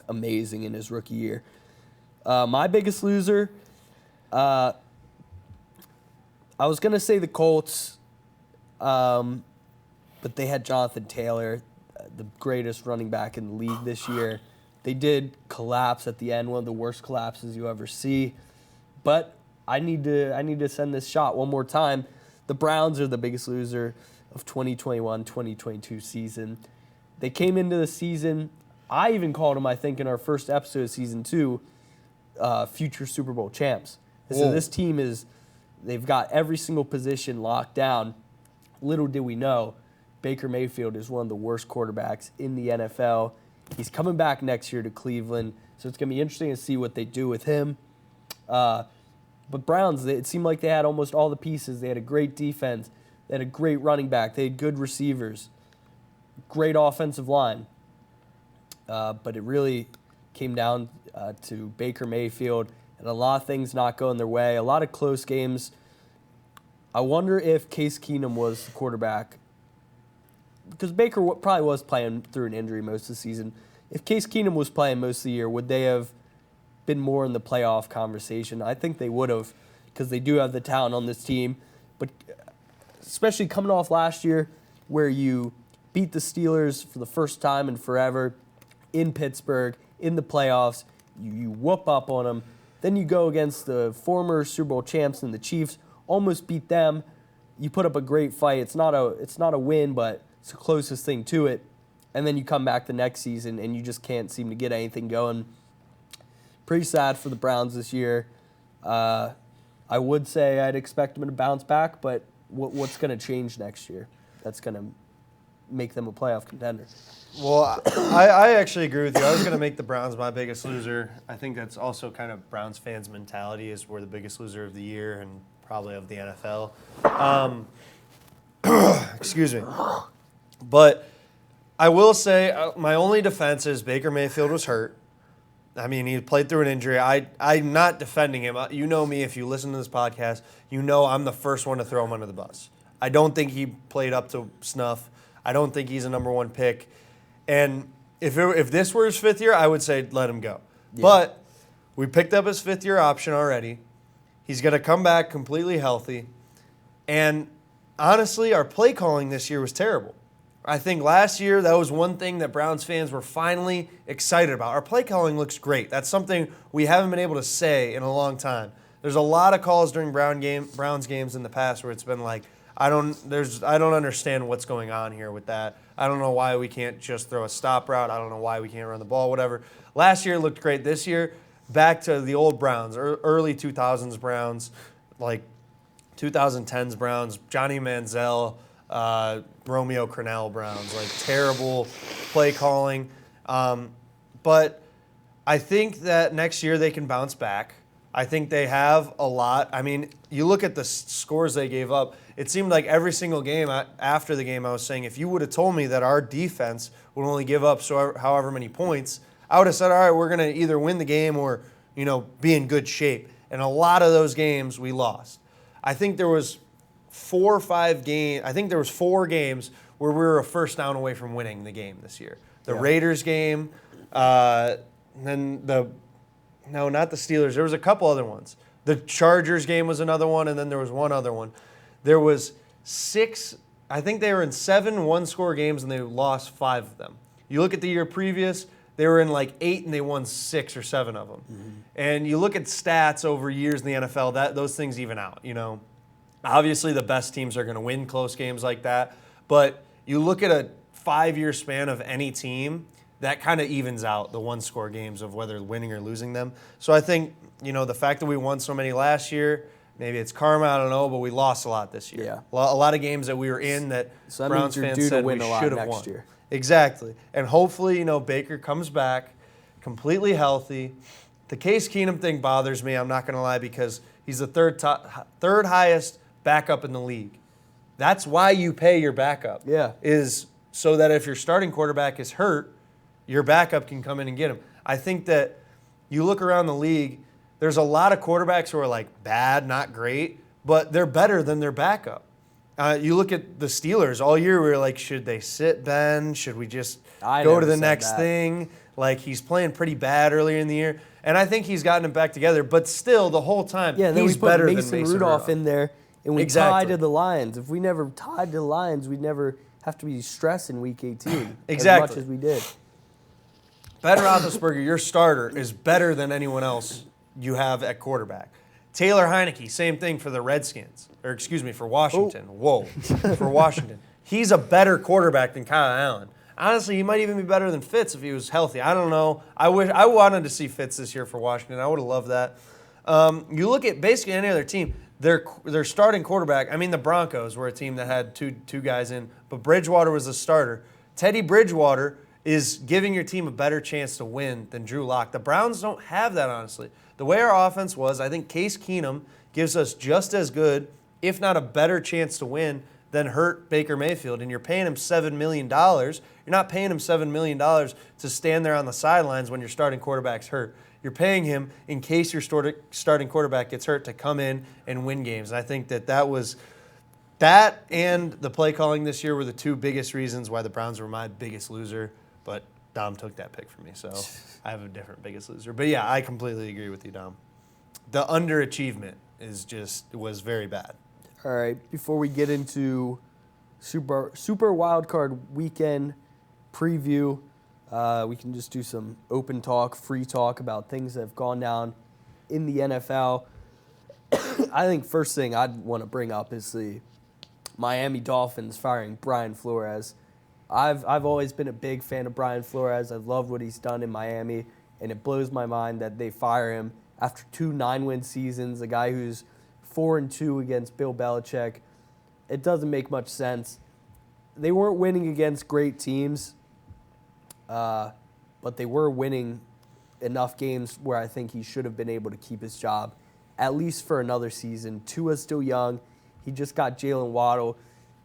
amazing in his rookie year. My biggest loser, I was gonna say the Colts, but they had Jonathan Taylor, the greatest running back in the league this year. They did collapse at the end, one of the worst collapses you ever see. But I need to send this shot one more time. The Browns are the biggest loser of 2021-2022 season. They came into the season, I even called them, I think, in our first episode of season 2, future Super Bowl champs. So this team they've got every single position locked down. Little did we know, Baker Mayfield is one of the worst quarterbacks in the NFL. He's coming back next year to Cleveland, so it's going to be interesting to see what they do with him. But Browns, it seemed like they had almost all the pieces. They had a great defense. They had a great running back. They had good receivers. Great offensive line. But it really came down to Baker Mayfield and a lot of things not going their way, a lot of close games. I wonder if Case Keenum was the quarterback, because Baker probably was playing through an injury most of the season. If Case Keenum was playing most of the year, would they have been more in the playoff conversation? I think they would have, because they do have the talent on this team. But especially coming off last year, where you beat the Steelers for the first time in forever in Pittsburgh, in the playoffs, you whoop up on them. Then you go against the former Super Bowl champs and the Chiefs, almost beat them. You put up a great fight. It's not a win, but it's the closest thing to it. And then you come back the next season and you just can't seem to get anything going. Pretty sad for the Browns this year. I would say I'd expect them to bounce back, but what's going to change next year? That's going to make them a playoff contender. Well, I actually agree with you. I was going to make the Browns my biggest loser. I think that's also kind of Browns fans' mentality is we're the biggest loser of the year and probably of the NFL. Excuse me. But I will say my only defense is Baker Mayfield was hurt. I mean, he played through an injury. I'm not defending him. You know me. If you listen to this podcast, you know I'm the first one to throw him under the bus. I don't think he played up to snuff. I don't think he's a number one pick. And if this were his fifth year, I would say let him go. Yeah. But we picked up his fifth-year option already. He's going to come back completely healthy. And honestly, our play calling this year was terrible. I think last year that was one thing that Browns fans were finally excited about. Our play calling looks great. That's something we haven't been able to say in a long time. There's a lot of calls during Browns games in the past where it's been like, I don't understand what's going on here with that. I don't know why we can't just throw a stop route. I don't know why we can't run the ball, whatever. Last year looked great. This year, back to the old Browns, early 2000s Browns, like 2010s Browns, Johnny Manziel, Romeo Crennel Browns, like terrible play calling. But I think that next year they can bounce back. I think they have a lot. I mean, you look at the scores they gave up. It seemed like every single game after the game I was saying, if you would have told me that our defense would only give up however many points, I would have said, all right, we're going to either win the game or, be in good shape. And a lot of those games we lost. I think there was 4 or 5 games. I think there was 4 games where we were a first down away from winning the game this year. The Raiders game, then no, not the Steelers. There was a couple other ones. The Chargers game was another one, and then there was one other one. There was 6, I think they were in 7 one-score games, and they lost 5 of them. You look at the year previous, they were in like 8, and they won 6 or 7 of them. Mm-hmm. And you look at stats over years in the NFL, those things even out, Obviously, the best teams are going to win close games like that, but you look at a 5-year span of any team, that kind of evens out the one-score games of whether winning or losing them. So I think, the fact that we won so many last year, maybe it's karma, I don't know, but we lost a lot this year. Yeah. A lot of games that we were in that so Browns fans said we should have won. Year. Exactly. And hopefully, Baker comes back completely healthy. The Case Keenum thing bothers me, I'm not going to lie, because he's the third highest backup in the league. That's why you pay your backup. Yeah. Is so that if your starting quarterback is hurt, your backup can come in and get him. I think that you look around the league, there's a lot of quarterbacks who are like bad, not great, but they're better than their backup. You look at the Steelers all year, we were like, should they sit Ben? Should we just go to the next thing? Like, he's playing pretty bad earlier in the year. And I think he's gotten it back together, but still, the whole time, he's better than Mason Rudolph in there, and we tied to the Lions. If we never tied to the Lions, we'd never have to be stressed in Week 18 as much as we did. Ben Roethlisberger, your starter, is better than anyone else you have at quarterback. Taylor Heineke, same thing for the Redskins. For Washington. Oh. Whoa. For Washington. He's a better quarterback than Kyle Allen. Honestly, he might even be better than Fitz if he was healthy. I don't know. I wanted to see Fitz this year for Washington. I would have loved that. You look at basically any other team, their starting quarterback, the Broncos were a team that had two guys in, but Bridgewater was the starter. Teddy Bridgewater is giving your team a better chance to win than Drew Lock. The Browns don't have that, honestly. The way our offense was, I think Case Keenum gives us just as good, if not a better chance to win than hurt Baker Mayfield. And you're paying him $7 million. You're not paying him $7 million to stand there on the sidelines when your starting quarterback's hurt. You're paying him in case your starting quarterback gets hurt to come in and win games. And I think that and the play calling this year were the 2 biggest reasons why the Browns were my biggest loser. But Dom took that pick from me, so I have a different biggest loser. But yeah, I completely agree with you, Dom. The underachievement was very bad. All right, before we get into Super Wild Card Weekend preview, we can just do some open talk, free talk about things that have gone down in the NFL. I think first thing I'd want to bring up is the Miami Dolphins firing Brian Flores. I've always been a big fan of Brian Flores. I've loved what he's done in Miami, and it blows my mind that they fire him after 2 9-win seasons, a guy who's 4-2 against Bill Belichick. It doesn't make much sense. they weren't winning against great teams, but they were winning enough games where I think he should have been able to keep his job, at least for another season. Tua's still young. He just got Jalen Waddle.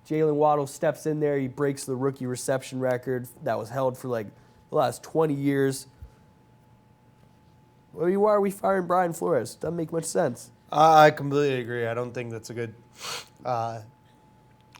Jalen Waddle steps in there. He breaks the rookie reception record that was held for like the last 20 years. I mean, why are we firing Brian Flores? Doesn't make much sense. I completely agree. I don't think that's a good. I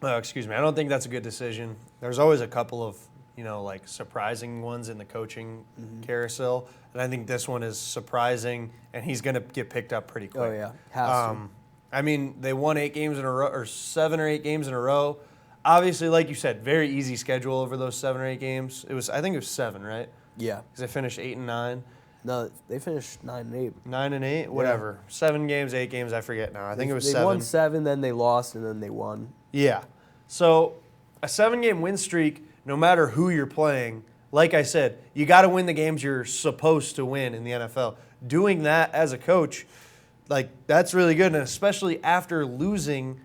don't think that's a good decision. There's always a couple of like surprising ones in the coaching carousel, and I think this one is surprising, and he's going to get picked up pretty quick. Oh yeah, has to. I mean, they won 8 games in a row, or 7 or 8 games in a row. Obviously, like you said, very easy schedule over those 7 or 8 games. I think it was 7, right? Yeah. Because they finished 8 and 9. No, they finished 9 and 8. 9 and 8, whatever. 7 games, 8 games, I forget now. I think it was 7. They won 7, then they lost, and then they won. Yeah. So a 7-game win streak, no matter who you're playing, like I said, you got to win the games you're supposed to win in the NFL. Doing that as a coach, like, that's really good, and especially after losing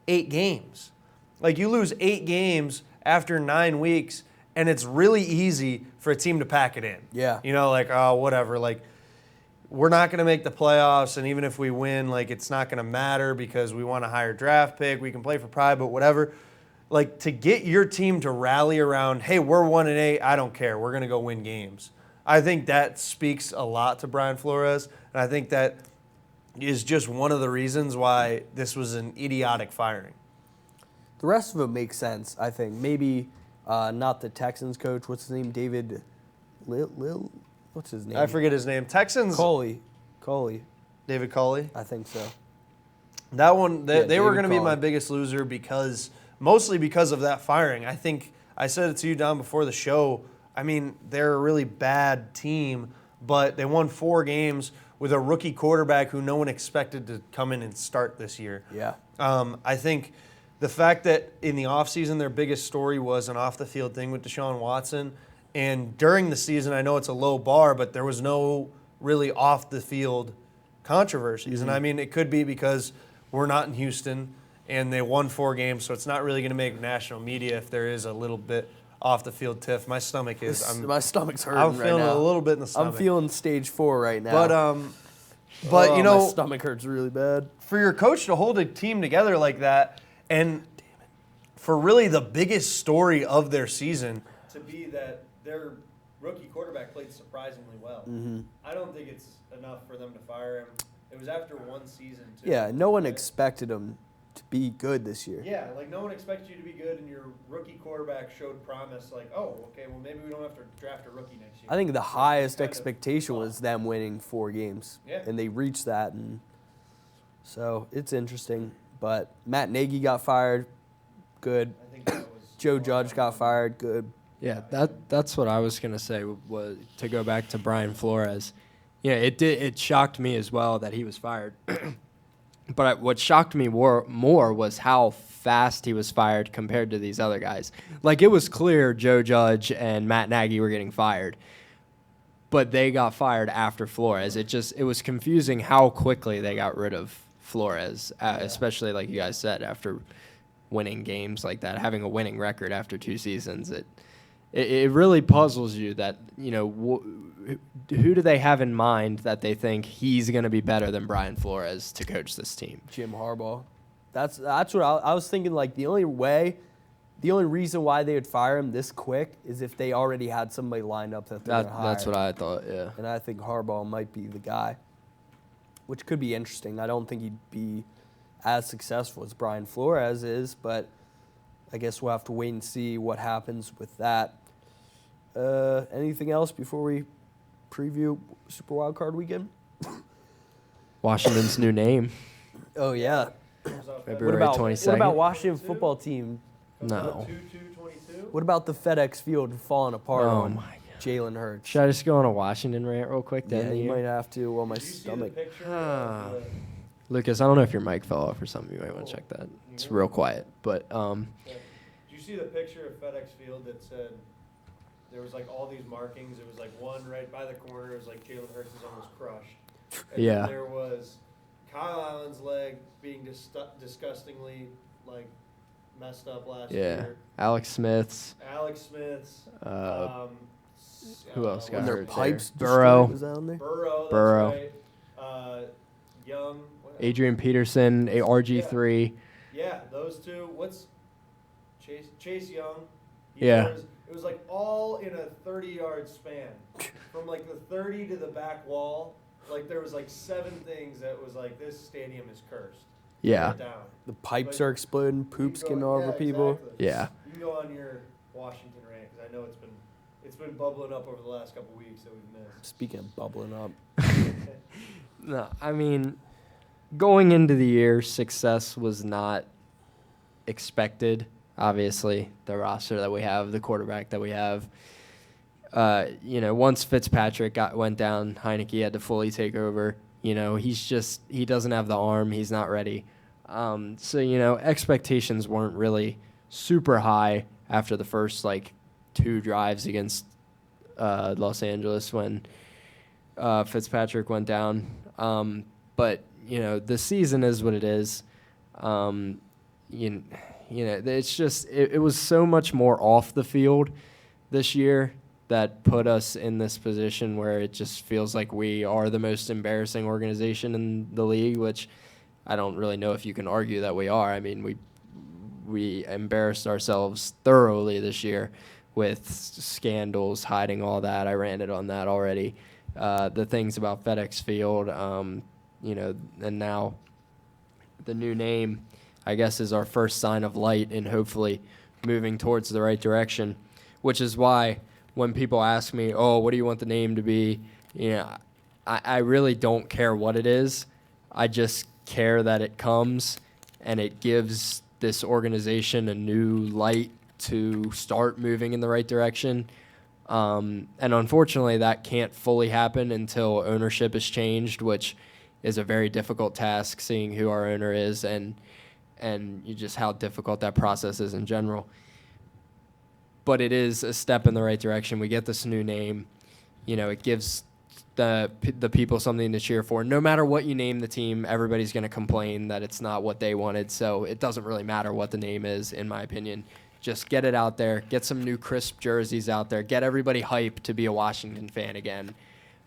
8 games. Like, you lose 8 games after 9 weeks, and it's really easy for a team to pack it in. Yeah. Like, oh, whatever. Like, we're not going to make the playoffs, and even if we win, like, it's not going to matter because we want a higher draft pick. We can play for pride, but whatever. Like, to get your team to rally around, hey, we're 1 and 8, I don't care. We're going to go win games. I think that speaks a lot to Brian Flores, and I think that is just one of the reasons why this was an idiotic firing. The rest of it makes sense, I think. Maybe not the Texans coach. What's his name? David Lil? What's his name? I forget his name. Texans. Coley. David Culley. I think so. That one, they were David going to be Culley. my biggest loser mostly because of that firing. I think I said it to you down before the show. I mean, they're a really bad team, but they won 4 games with a rookie quarterback who no one expected to come in and start this year. Yeah. I think the fact that in the offseason their biggest story was an off-the-field thing with Deshaun Watson, and during the season, I know it's a low bar, but there was no really off-the-field controversies. And I mean, it could be because we're not in Houston, and they won 4 games, so it's not really going to make national media if there is a little bit off-the-field tiff. My stomach is... My stomach's hurting I'm right feeling now. a little bit in the stomach. I'm feeling stage 4 right now. But Oh, my stomach hurts really bad. for your coach to hold a team together like that, and for really the biggest story of their season to be that their rookie quarterback played surprisingly well. I don't think it's enough for them to fire him. It was after 1 season, too. Yeah, no one expected him to be good this year. Yeah, like no one expected you to be good, and your rookie quarterback showed promise. Like, oh, okay, well maybe we don't have to draft a rookie next year. I think the So highest it's kind of expectation fun. was them winning 4 games. Yeah. And they reached that, and so it's interesting. But Matt Nagy got fired. Good. I think that was Joe Judge got fired. Good. Yeah, that's what I was gonna say. Was to go back to Brian Flores. Yeah, it shocked me as well that he was fired. But what shocked me more was how fast he was fired compared to these other guys. Like, it was clear Joe Judge and Matt Nagy were getting fired, but they got fired after Flores. It was confusing how quickly they got rid of Flores, especially like you guys said, after winning games like that, having a winning record after 2 seasons. It really puzzles you that, who do they have in mind that they think he's going to be better than Brian Flores to coach this team? Jim Harbaugh. That's what I was thinking. Like, the only reason why they would fire him this quick is if they already had somebody lined up that they're going to hire. That's what I thought, yeah. And I think Harbaugh might be the guy, which could be interesting. I don't think he'd be as successful as Brian Flores is, but I guess we'll have to wait and see what happens with that. Anything else before we preview Super Wild Card Weekend? Washington's new name, Oh, yeah. February What 22nd. about Washington football team? No. 2-2-22? What about the FedEx Field falling apart Oh, on my God. Jalen Hurts? Should I just go on a Washington rant real quick? Yeah, Then you might have to while my Did you see the stomach. picture Ah. of the- Lucas, I don't know if your mic fell off or something. You might want to check that. It's real quiet. But, Did you see the picture of FedEx Field that said there was like all these markings? It was like one right by the corner. It was like Jalen Hurts is almost crushed. And Yeah. then there was Kyle Allen's leg being disgustingly like messed up last Yeah. year. Alex Smith's. Alex Smith's. Who else got When their hurt pipes there? destroyed, Burrow. was that on there? Burrow, that's Burrow. right. Young. Adrian Peterson, RG3. Yeah, those two. What's Chase Young? Yeah. It was like all in a 30-yard span. From like the 30 to the back wall, like there was like 7 things that was like, this stadium is cursed. Yeah. Tear it down. The pipes But are exploding, poops getting all over people. Exactly. Yeah. You can go on your Washington rant because I know it's been bubbling up over the last couple weeks that we've missed. Speaking of bubbling up, No, I mean, going into the year, success was not expected. Obviously, the roster that we have, the quarterback that we have. Once Fitzpatrick went down, Heineke had to fully take over. He doesn't have the arm. He's not ready. Expectations weren't really super high after the first, 2 drives against Los Angeles when Fitzpatrick went down. But the season is what it is. It's just it was so much more off the field this year that put us in this position where it just feels like we are the most embarrassing organization in the league, which I don't really know if you can argue that we are. I mean, we embarrassed ourselves thoroughly this year with scandals, hiding all that. I ranted on that already. The things about FedEx Field, and now the new name, I guess, is our first sign of light and hopefully moving towards the right direction, which is why when people ask me, oh, what do you want the name to be? I really don't care what it is. I just care that it comes and it gives this organization a new light to start moving in the right direction. And unfortunately, that can't fully happen until ownership is changed, which is a very difficult task, seeing who our owner is and just how difficult that process is in general. But it is a step in the right direction. We get this new name. It gives the people something to cheer for. No matter what you name the team, everybody's going to complain that it's not what they wanted. So it doesn't really matter what the name is, in my opinion. Just get it out there. Get some new crisp jerseys out there. Get everybody hyped to be a Washington fan again.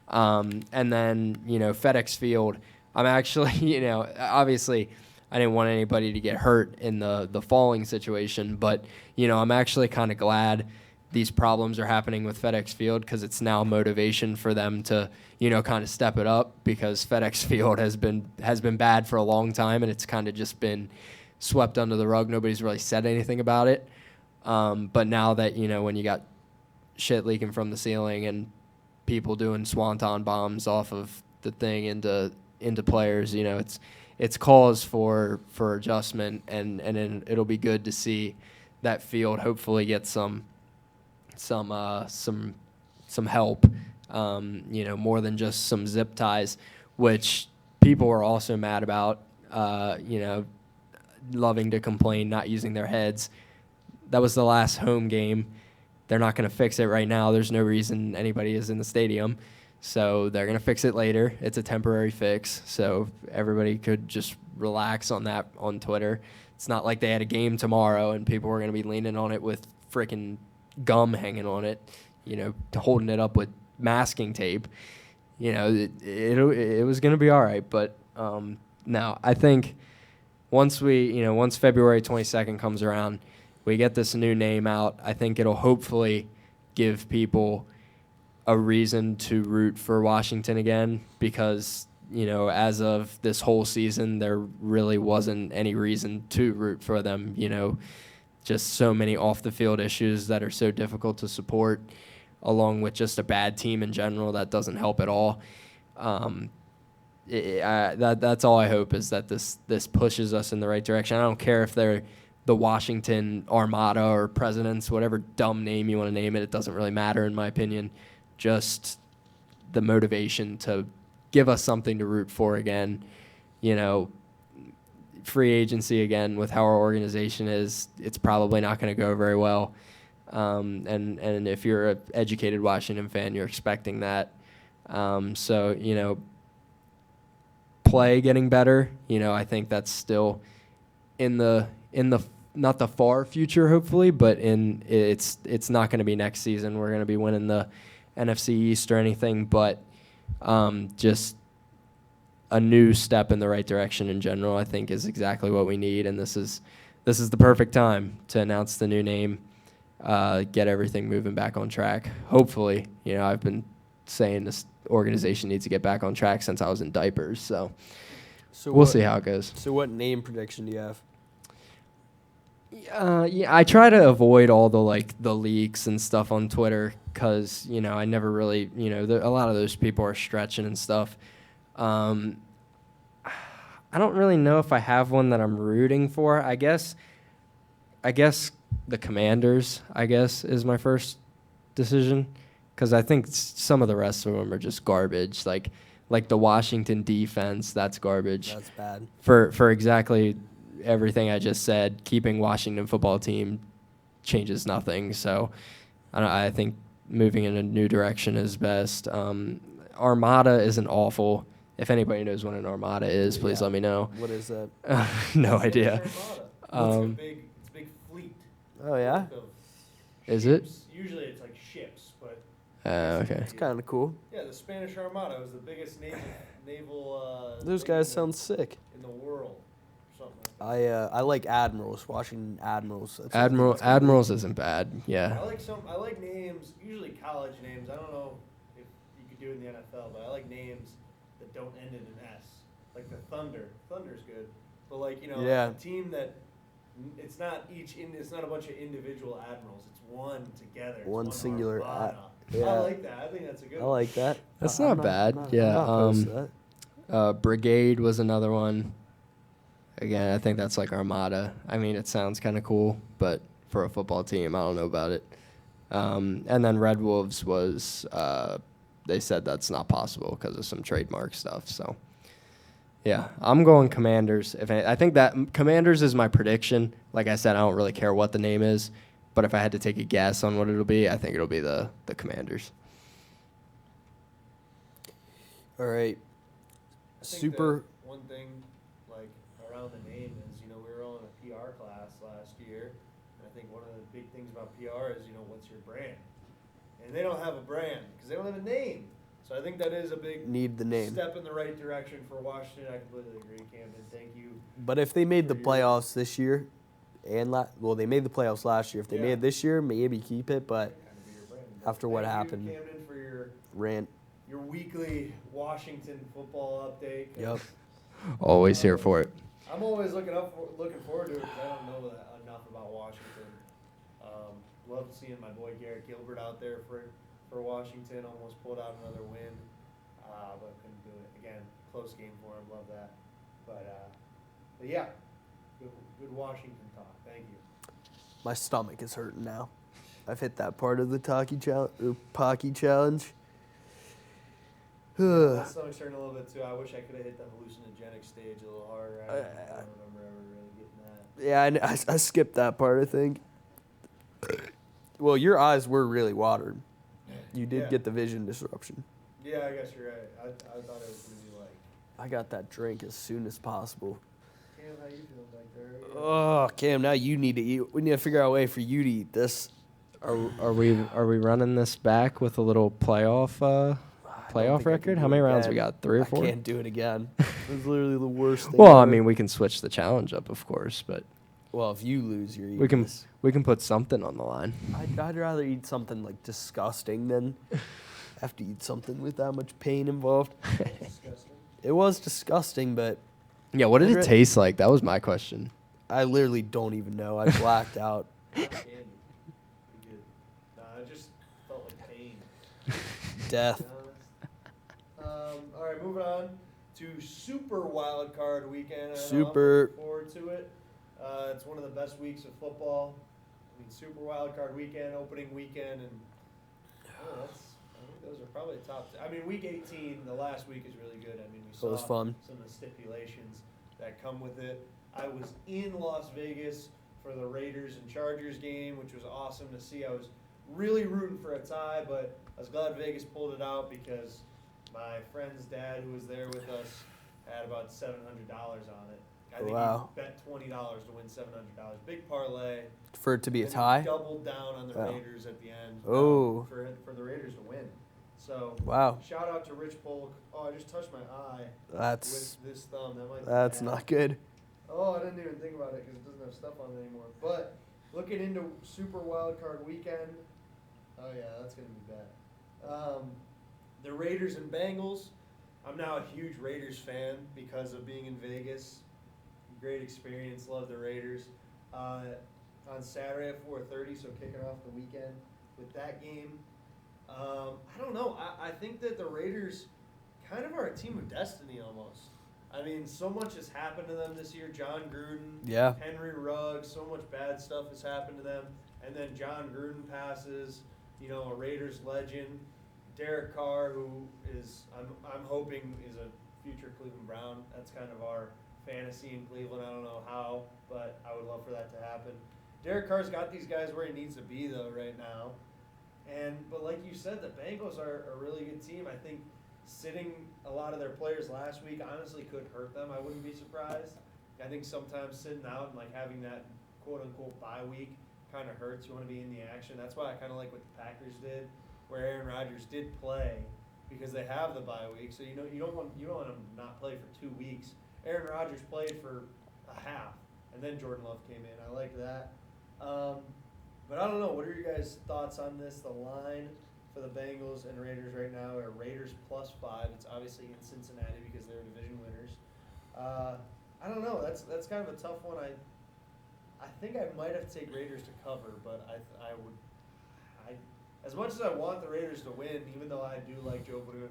And then, FedEx Field, I'm actually, obviously I didn't want anybody to get hurt in the falling situation, but, I'm actually kind of glad these problems are happening with FedEx Field because it's now motivation for them to, kind of step it up because FedEx Field has been bad for a long time and it's kind of just been swept under the rug. Nobody's really said anything about it. But now that, when you got shit leaking from the ceiling and people doing swanton bombs off of the thing into players, it's cause for adjustment and it'll be good to see that field hopefully get some help, more than just some zip ties, which people are also mad about, loving to complain, not using their heads. That was the last home game. They're not going to fix it right now. There's no reason anybody is in the stadium. So they're going to fix it later. It's a temporary fix. So everybody could just relax on that on Twitter. It's not like they had a game tomorrow and people were going to be leaning on it with freaking gum hanging on it, holding it up with masking tape. It was going to be all right. But no, I think once February 22nd comes around, we get this new name out, I think it'll hopefully give people a reason to root for Washington again because, as of this whole season, there really wasn't any reason to root for them, just so many off-the-field issues that are so difficult to support, along with just a bad team in general that doesn't help at all. That's all I hope is that this pushes us in the right direction. I don't care if they're the Washington Armada or Presidents, whatever dumb name you want to name it. It doesn't really matter in my opinion. Just the motivation to give us something to root for again. Free agency again with how our organization is, it's probably not going to go very well. And if you're an educated Washington fan, you're expecting that. Play getting better. I think that's still in the not the far future, hopefully, but it's not going to be next season. We're going to be winning the NFC East or anything, but just a new step in the right direction in general, I think, is exactly what we need. And this is the perfect time to announce the new name, get everything moving back on track. Hopefully, I've been saying this organization needs to get back on track since I was in diapers. So we'll see how it goes. So what name prediction do you have? Yeah, I try to avoid all the leaks and stuff on Twitter because I never really a lot of those people are stretching and stuff. I don't really know if I have one that I'm rooting for. I guess the Commanders, is my first decision because I think some of the rest of them are just garbage. Like the Washington defense, that's garbage. That's bad. For exactly everything I just said, keeping Washington football team changes nothing. So I think moving in a new direction is best. Armada isn't awful. If anybody knows what an Armada is, please let me know. What is that? No idea. It's a big fleet. Oh, yeah? Is it? Usually it's like ships, but Okay. It's kind of cool. yeah, the Spanish Armada was the biggest naval Those guys sound sick. in the world. Something like that. I like Admirals, Washington Admirals. That's what I think Admiral it's gonna be. Admirals isn't bad. Yeah. I like names, usually college names. I don't know if you could do it in the NFL, but I like names that don't end in an S. Like the Thunder. Thunder's good. But Yeah. a team that it's not a bunch of individual admirals. It's one together. It's One singular armada. yeah. I like that. I think that's a good I one. like that. That's I'm not bad. I'm Yeah, not opposed to that. Brigade was another one. Again, I think that's like Armada. I mean, it sounds kind of cool, but for a football team, I don't know about it. And then Red Wolves was, they said that's not possible because of some trademark stuff. So, yeah, I'm going Commanders. I think that Commanders is my prediction. Like I said, I don't really care what the name is, but if I had to take a guess on what it'll be, I think it'll be the Commanders. All right. I think Super. that one thing around the name is we were all in a PR class last year, and I think one of the big things about PR is what's your brand, and they don't have a brand because they don't have a name. So I think that is a big Need the name. step in the right direction for Washington. I completely agree, Camden. Thank you. But if they made the for your- playoffs this year, and they made the playoffs last year. If they Yeah. made it this year, maybe keep it. But Kind of be your brand. after what Thank happened. you, Camden, for rant. your weekly Washington football update. Yep. Always here for it. I'm always looking forward to it because I don't know enough about Washington. Love seeing my boy Garrett Gilbert out there for Washington. Almost pulled out another win, but couldn't do it. Again, close game for him. Love that. But yeah, good Washington talk. Thank you. My stomach is hurting now. I've hit that part of the Pocky challenge. My stomach's hurting a little bit too. I wish I could have hit the hallucinogenic stage a little harder. I don't remember ever really getting that. Yeah, I skipped that part, I think. Well, your eyes were really watered. You did Yeah. get the vision disruption. Yeah, I guess you're right. I thought it was going to be like, I got that drink as soon as possible. Cam, how you feeling back there? Oh, Cam, now you need to eat. We need to figure out a way for you to eat this. Are we running this back with a little playoff I don't think I record? can How do many it rounds again. we got? 3 or 4? I can't do it again. It was literally the worst thing. Well, I ever. mean, we can switch the challenge up, of course, but Well, if you lose, you're eating we can this. put something on the line. I'd rather eat something disgusting than have to eat something with that much pain involved. Disgusting. It was disgusting, but Yeah, what did I'd it ra- taste like? That was my question. I literally don't even know. I blacked out. Candy. Pretty good. Nah, I just felt like pain. Death. To be honest. All right, moving on to Super Wild Card Weekend. I know I'm Super. looking forward to it. It's one of the best weeks of football. I mean, Super Wild Card Weekend, opening weekend, and I think those are probably the top. I mean, Week 18, the last week is really good. I mean, we saw was fun. some of the stipulations that come with it. I was in Las Vegas for the Raiders and Chargers game, which was awesome to see. I was really rooting for a tie, but I was glad Vegas pulled it out because my friend's dad, who was there with us, had about $700 on it. I think Wow. he bet $20 to win $700. Big parlay. For it to be a And tie? he doubled down on the Oh. Raiders at the end. Oh. For the Raiders to win. So Wow. shout out to Rich Polk. Oh, I just touched my eye That's with this thumb. That might be that's bad. not good. Oh, I didn't even think about it because it doesn't have stuff on it anymore. But looking into Super Wildcard Weekend, oh yeah, that's gonna be bad. The Raiders and Bengals. I'm now a huge Raiders fan because of being in Vegas. Great experience. Love the Raiders. On Saturday at 4:30, so kicking off the weekend with that game. I don't know. I think that the Raiders kind of are a team of destiny almost. I mean, so much has happened to them this year. John Gruden, Yeah. Henry Ruggs, so much bad stuff has happened to them. And then John Gruden passes, a Raiders legend. Derek Carr, who is, I'm hoping is a future Cleveland Brown. That's kind of our fantasy in Cleveland. I don't know how, but I would love for that to happen. Derek Carr's got these guys where he needs to be though right now. But like you said, the Bengals are a really good team. I think sitting a lot of their players last week honestly could hurt them. I wouldn't be surprised. I think sometimes sitting out and like having that quote unquote bye week kind of hurts. You want to be in the action. That's why I kind of like what the Packers did, where Aaron Rodgers did play because they have the bye week. So you don't want him to not play for 2 weeks. Aaron Rodgers played for a half, and then Jordan Love came in. I like that. But I don't know. What are your guys' thoughts on this? The line for the Bengals and Raiders right now are Raiders +5. It's obviously in Cincinnati because they're division winners. I don't know. That's kind of a tough one. I think I might have to take Raiders to cover, but I would. As much as I want the Raiders to win, even though I do like Joe Burrow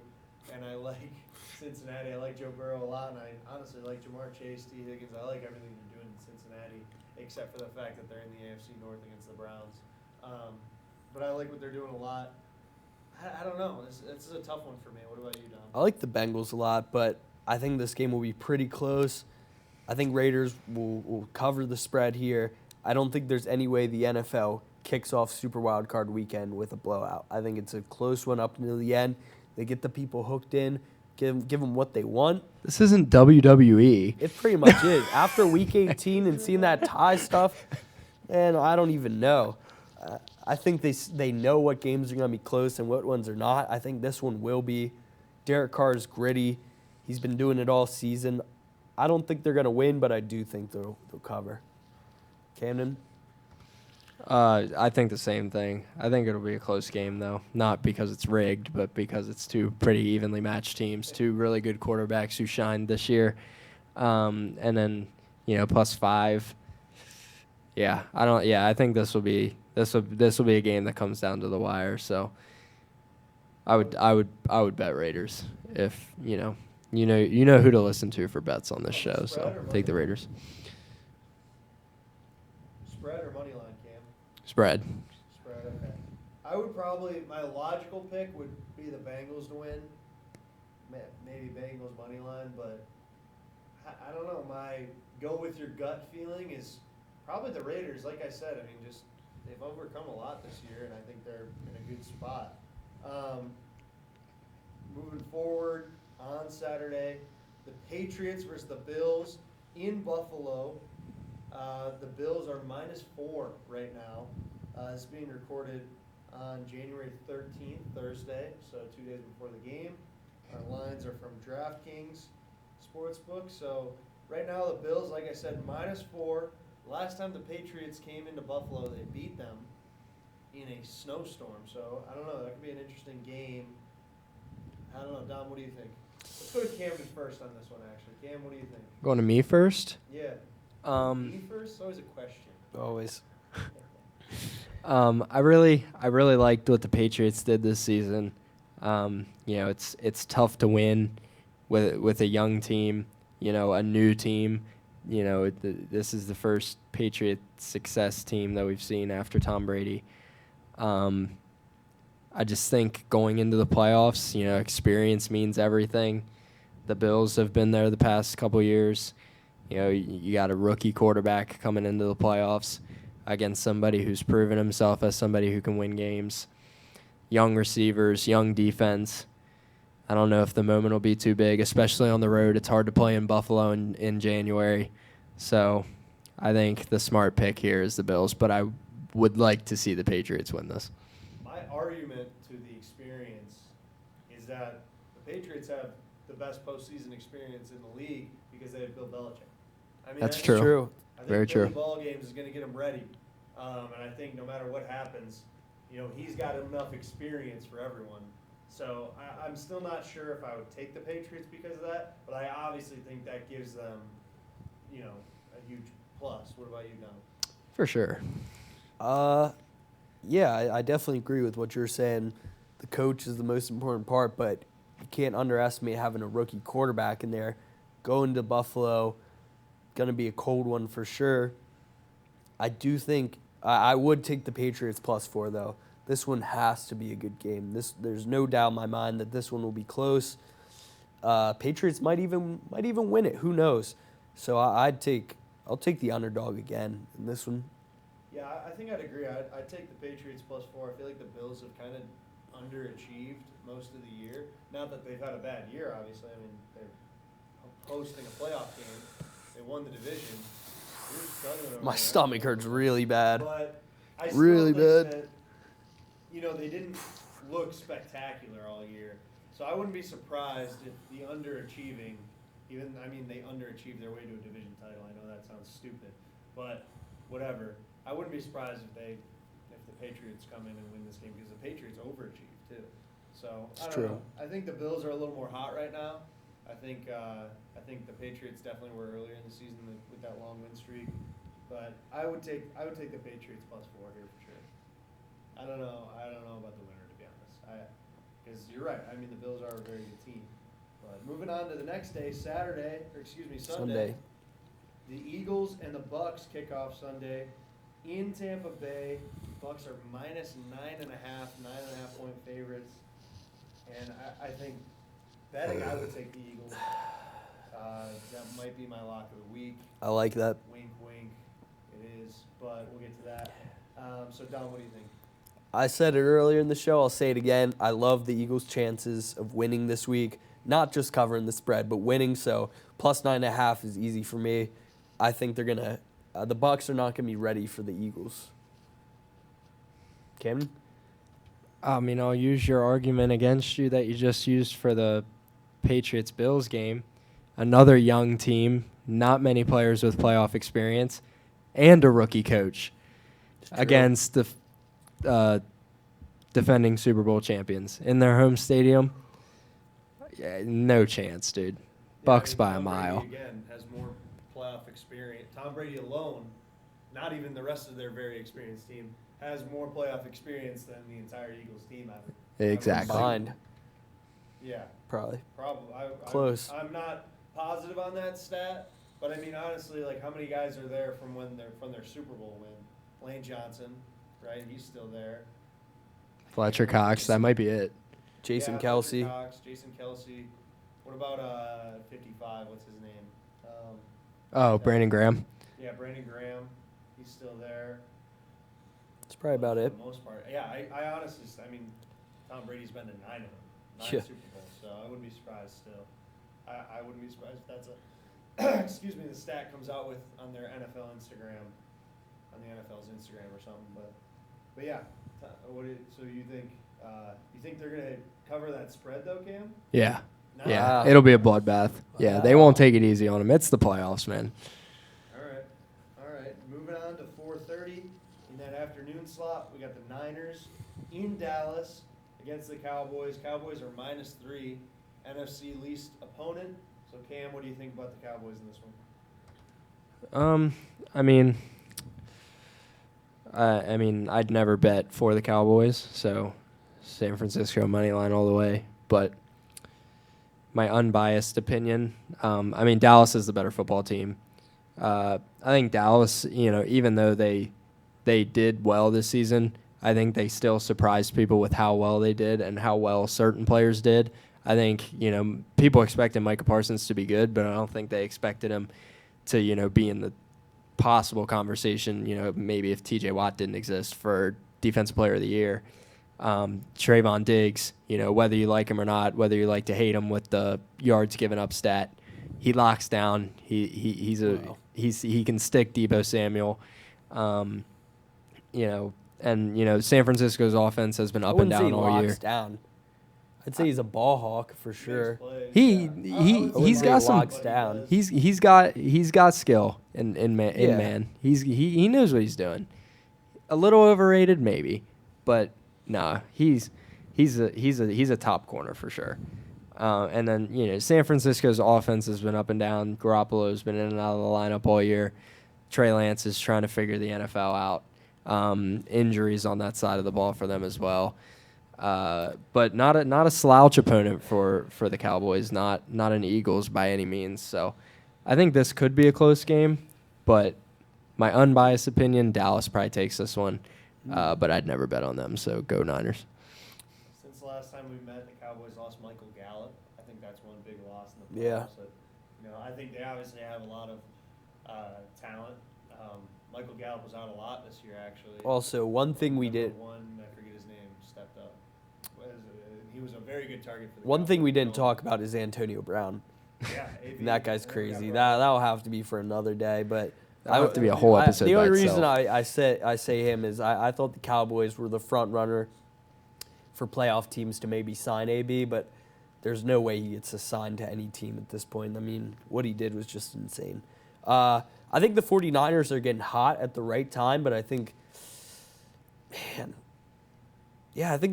and I like Cincinnati, I like Joe Burrow a lot, and I honestly like Jamar Chase, T. Higgins. I like everything they're doing in Cincinnati, except for the fact that they're in the AFC North against the Browns. But I like what they're doing a lot. I don't know. This is a tough one for me. What about you, Dom? I like the Bengals a lot, but I think this game will be pretty close. I think Raiders will cover the spread here. I don't think there's any way the NFL kicks off Super Wildcard Weekend with a blowout. I think it's a close one up until the end. They get the people hooked in, give them what they want. This isn't WWE. It pretty much is. After Week 18 and seeing that tie stuff, man, I don't even know. I think they know what games are going to be close and what ones are not. I think this one will be. Derek Carr is gritty. He's been doing it all season. I don't think they're going to win, but I do think they'll cover. Camden? I think the same thing. I think it'll be a close game, though. Not because it's rigged, but because it's two pretty evenly matched teams, two really good quarterbacks who shined this year. And then, +5. Yeah, I think this will be a game that comes down to the wire. So I would bet Raiders if you know who to listen to for bets on this show. So take the Raiders. Spread or money line, Cam? Spread. Spread, okay. I would probably, my logical pick would be the Bengals to win. Maybe Bengals money line, but I don't know. My go with your gut feeling is probably the Raiders. Like I said, I mean, just they've overcome a lot this year, and I think they're in a good spot. Moving forward on Saturday, the Patriots versus the Bills in Buffalo. The Bills are -4 right now. It's being recorded on January 13th, Thursday, so 2 days before the game. Our lines are from DraftKings Sportsbook. So right now the Bills, like I said, -4. Last time the Patriots came into Buffalo, they beat them in a snowstorm. So I don't know. That could be an interesting game. I don't know. Dom, what do you think? Let's go to Camden first on this one, actually. Cam, what do you think? Going to me first. Yeah. Me first? It's always a question. Always. I really liked what the Patriots did this season. It's tough to win with a young team, a new team. This is the first Patriot success team that we've seen after Tom Brady. I just think going into the playoffs, experience means everything. The Bills have been there the past couple years. You got a rookie quarterback coming into the playoffs against somebody who's proven himself as somebody who can win games. Young receivers, young defense. I don't know if the moment will be too big, especially on the road. It's hard to play in Buffalo in January. So I think the smart pick here is the Bills, but I would like to see the Patriots win this. My argument to the experience is that the Patriots have the best postseason experience in the league because they have Bill Belichick. I mean, That's true. I think Very Philly true. ball games is going to get him ready, and I think no matter what happens, he's got enough experience for everyone. So I'm still not sure if I would take the Patriots because of that, but I obviously think that gives them, a huge plus. What about you, Don? For sure. Yeah, I definitely agree with what you're saying. The coach is the most important part, but you can't underestimate having a rookie quarterback in there. Going to Buffalo, going to be a cold one for sure. I do think I would take the Patriots +4 though. This one has to be a good game. There's no doubt in my mind that this one will be close. Patriots might even win it. Who knows? So I'll take the underdog again in this one. Yeah, I think I'd agree. I'd take the Patriots +4. I feel like the Bills have kind of underachieved most of the year. Not that they've had a bad year, obviously. I mean, they're hosting a playoff game. They won the division. They're struggling over My there. stomach hurts really bad. But I still Really think bad. that, they didn't look spectacular all year. So I wouldn't be surprised if the underachieving, they underachieved their way to a division title. I know that sounds stupid, but whatever. I wouldn't be surprised if the Patriots come in and win this game because the Patriots overachieved too. So I don't know. I think the Bills are a little more hot right now. I think the Patriots definitely were earlier in the season with that long win streak, but I would take the Patriots +4 here for sure. I don't know about the winner, to be honest. Because you're right. I mean, the Bills are a very good team. But moving on to the next day, Sunday. The Eagles and the Bucks kick off Sunday in Tampa Bay. Bucks are -9.5 point favorites, and I think betting I would take the Eagles. That might be my lock of the week. I like that. Wink, wink. It is, but we'll get to that. So Don, what do you think? I said it earlier in the show. I'll say it again. I love the Eagles' chances of winning this week. Not just covering the spread, but winning. So +9.5 is easy for me. I think they're gonna. The Bucks are not gonna be ready for the Eagles. Camden? I'll use your argument against you that you just used for the Patriots-Bills game. Another young team, not many players with playoff experience, and a rookie coach against the defending Super Bowl champions in their home stadium. Yeah, no chance, dude. Bucks by a Tom mile. Brady, again, has more playoff experience. Tom Brady alone, not even the rest of their very experienced team, has more playoff experience than the entire Eagles team ever. Exactly. Combined, Yeah, probably. probably. Close. I'm not positive on that stat, but I mean, honestly, like how many guys are there from their Super Bowl win? Lane Johnson, right? He's still there. Fletcher Cox, that might be it. Jason Yeah, Kelsey. Fletcher Cox, Jason Kelsey. What about 55? What's his name? Brandon Graham. Yeah, Brandon Graham. He's still there. That's probably about For it. the most part. Yeah, I honestly, Tom Brady's been to 9 of them. 9 Yeah. Super Bowls, so I wouldn't be surprised still. I wouldn't be surprised if that's a, excuse me, the stat comes out on their NFL Instagram, on the NFL's Instagram or something, but yeah. So you think they're going to cover that spread though, Cam? Yeah. No? Yeah. Wow. It'll be a bloodbath. Yeah, they won't take it easy on them. It's the playoffs, man. All right. Moving on to 4:30 in that afternoon slot, we got the Niners in Dallas against the Cowboys. Cowboys are -3, NFC least opponent. So Cam, what do you think about the Cowboys in this one? I'd never bet for the Cowboys, so San Francisco money line all the way. But my unbiased opinion, Dallas is the better football team. I think Dallas, even though they did well this season, I think they still surprised people with how well they did and how well certain players did. I think, people expected Micah Parsons to be good, but I don't think they expected him to, be in the possible conversation, maybe if TJ Watt didn't exist for Defensive Player of the Year. Trayvon Diggs, whether you like him or not, whether you like to hate him with the yards given up stat, he locks down. He can stick Debo Samuel. San Francisco's offense has been I up and wouldn't say down he all locks year. down. I'd say he's a ball hawk for sure. He I wouldn't he's say got he some. locks down. He's got skill in Yeah. man. He knows what he's doing. A little overrated maybe, but nah, he's a top corner for sure. And then San Francisco's offense has been up and down. Garoppolo's been in and out of the lineup all year. Trey Lance is trying to figure the NFL out. Injuries on that side of the ball for them as well. But not a slouch opponent for the Cowboys. Not an Eagles by any means. So I think this could be a close game, but my unbiased opinion, Dallas probably takes this one. But I'd never bet on them. So go Niners. Since the last time we met, the Cowboys lost Michael Gallup. I think that's one big loss in the playoffs. Yeah. But, I think they obviously have a lot of talent. Michael Gallup was out a lot this year, actually. Also, one thing we did. One, I forget his name, stepped up. He was a very good target for the One thing we didn't Cowboys. talk about is Antonio Brown. Yeah, AB. And that guy's Yeah, crazy. yeah, That'll have to be for another day. But That'll have to be a whole episode The by only reason itself. I say him is I thought the Cowboys were the front runner for playoff teams to maybe sign AB, but there's no way he gets assigned to any team at this point. I mean, what he did was just insane. I think the 49ers are getting hot at the right time, but I think the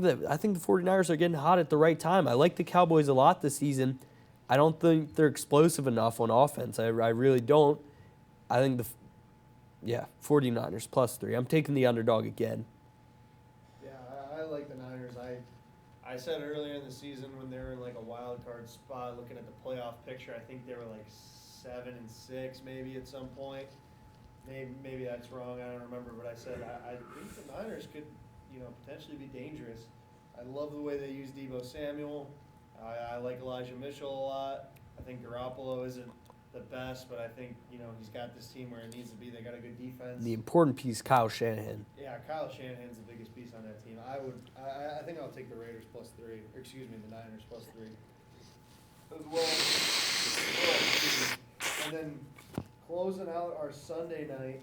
49ers are getting hot at the right time. I like the Cowboys a lot this season. I don't think they're explosive enough on offense. I really don't. I think 49ers +3. I'm taking the underdog again. Yeah, I like the Niners. I said earlier in the season when they were in like a wild card spot, looking at the playoff picture, I think they were like 7-6 maybe at some point. Maybe that's wrong. I don't remember, but I said I think the Niners could, potentially be dangerous. I love the way they use Debo Samuel. I like Elijah Mitchell a lot. I think Garoppolo isn't the best, but I think he's got this team where it needs to be. They got a good defense. The important piece, Kyle Shanahan. Yeah, Kyle Shanahan's the biggest piece on that team. I think I'll take the Raiders +3, or excuse me, the Niners +3 as well. And then closing out our Sunday night,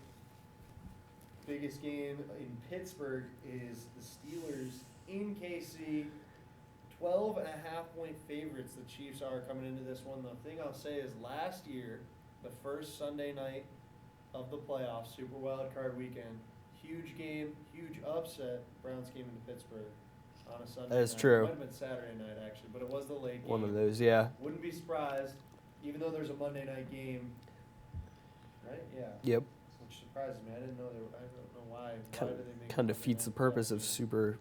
biggest game in Pittsburgh is the Steelers in KC. 12.5-point favorites the Chiefs are coming into this one. The thing I'll say is last year, the first Sunday night of the playoffs, Super Wild Card weekend, huge game, huge upset. Browns came into Pittsburgh on a Sunday night. That is true. It might have been Saturday night, actually, but it was the late game. One of those, yeah. Wouldn't be surprised, even though there's a Monday night game. Right? Yeah. Yep. Which surprises me. I don't know why. Kind Why did they make of a defeats the Monday night purpose of game? Super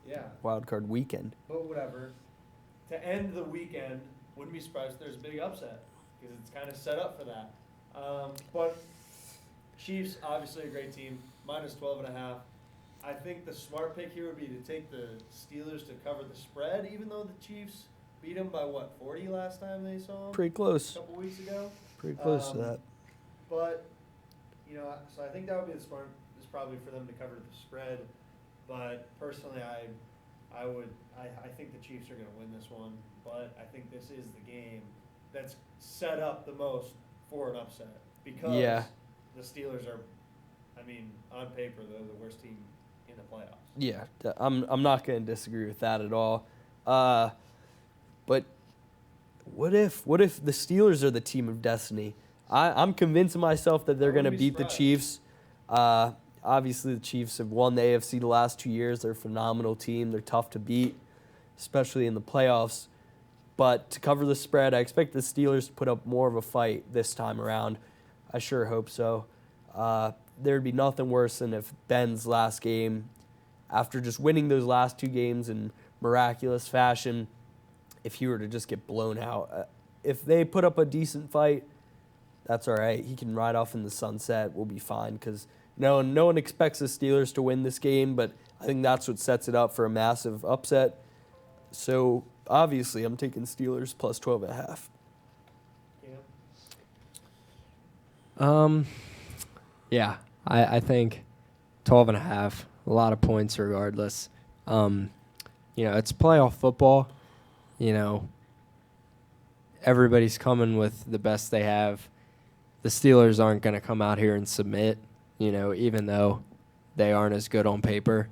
Yeah. Wild Card weekend. But whatever. To end the weekend, wouldn't be surprised if there's a big upset because it's kind of set up for that. But Chiefs, obviously a great team, -12.5. I think the smart pick here would be to take the Steelers to cover the spread, even though the Chiefs beat them by 40 last time they saw them? Pretty close. A couple weeks ago. Pretty close to that. But, so I think that would be the smart, is probably for them to cover the spread. But personally, I think the Chiefs are going to win this one. But I think this is the game that's set up the most for an upset. Because the Steelers are, on paper, they're the worst team in the playoffs. Yeah, I'm not going to disagree with that at all. But what if the Steelers are the team of destiny? I'm convincing myself that they're going to beat the Chiefs. Obviously, the Chiefs have won the AFC the last 2 years. They're a phenomenal team. They're tough to beat, especially in the playoffs. But to cover the spread, I expect the Steelers to put up more of a fight this time around. I sure hope so. There'd be nothing worse than if Ben's last game, after just winning those last 2 games in miraculous fashion, if he were to just get blown out. If they put up a decent fight, that's all right. He can ride off in the sunset. We'll be fine because no one expects the Steelers to win this game, but I think that's what sets it up for a massive upset. So, obviously, I'm taking Steelers +12.5. Yeah, I think 12.5, a lot of points regardless. It's playoff football. everybody's coming with the best they have. The Steelers aren't going to come out here and submit, even though they aren't as good on paper.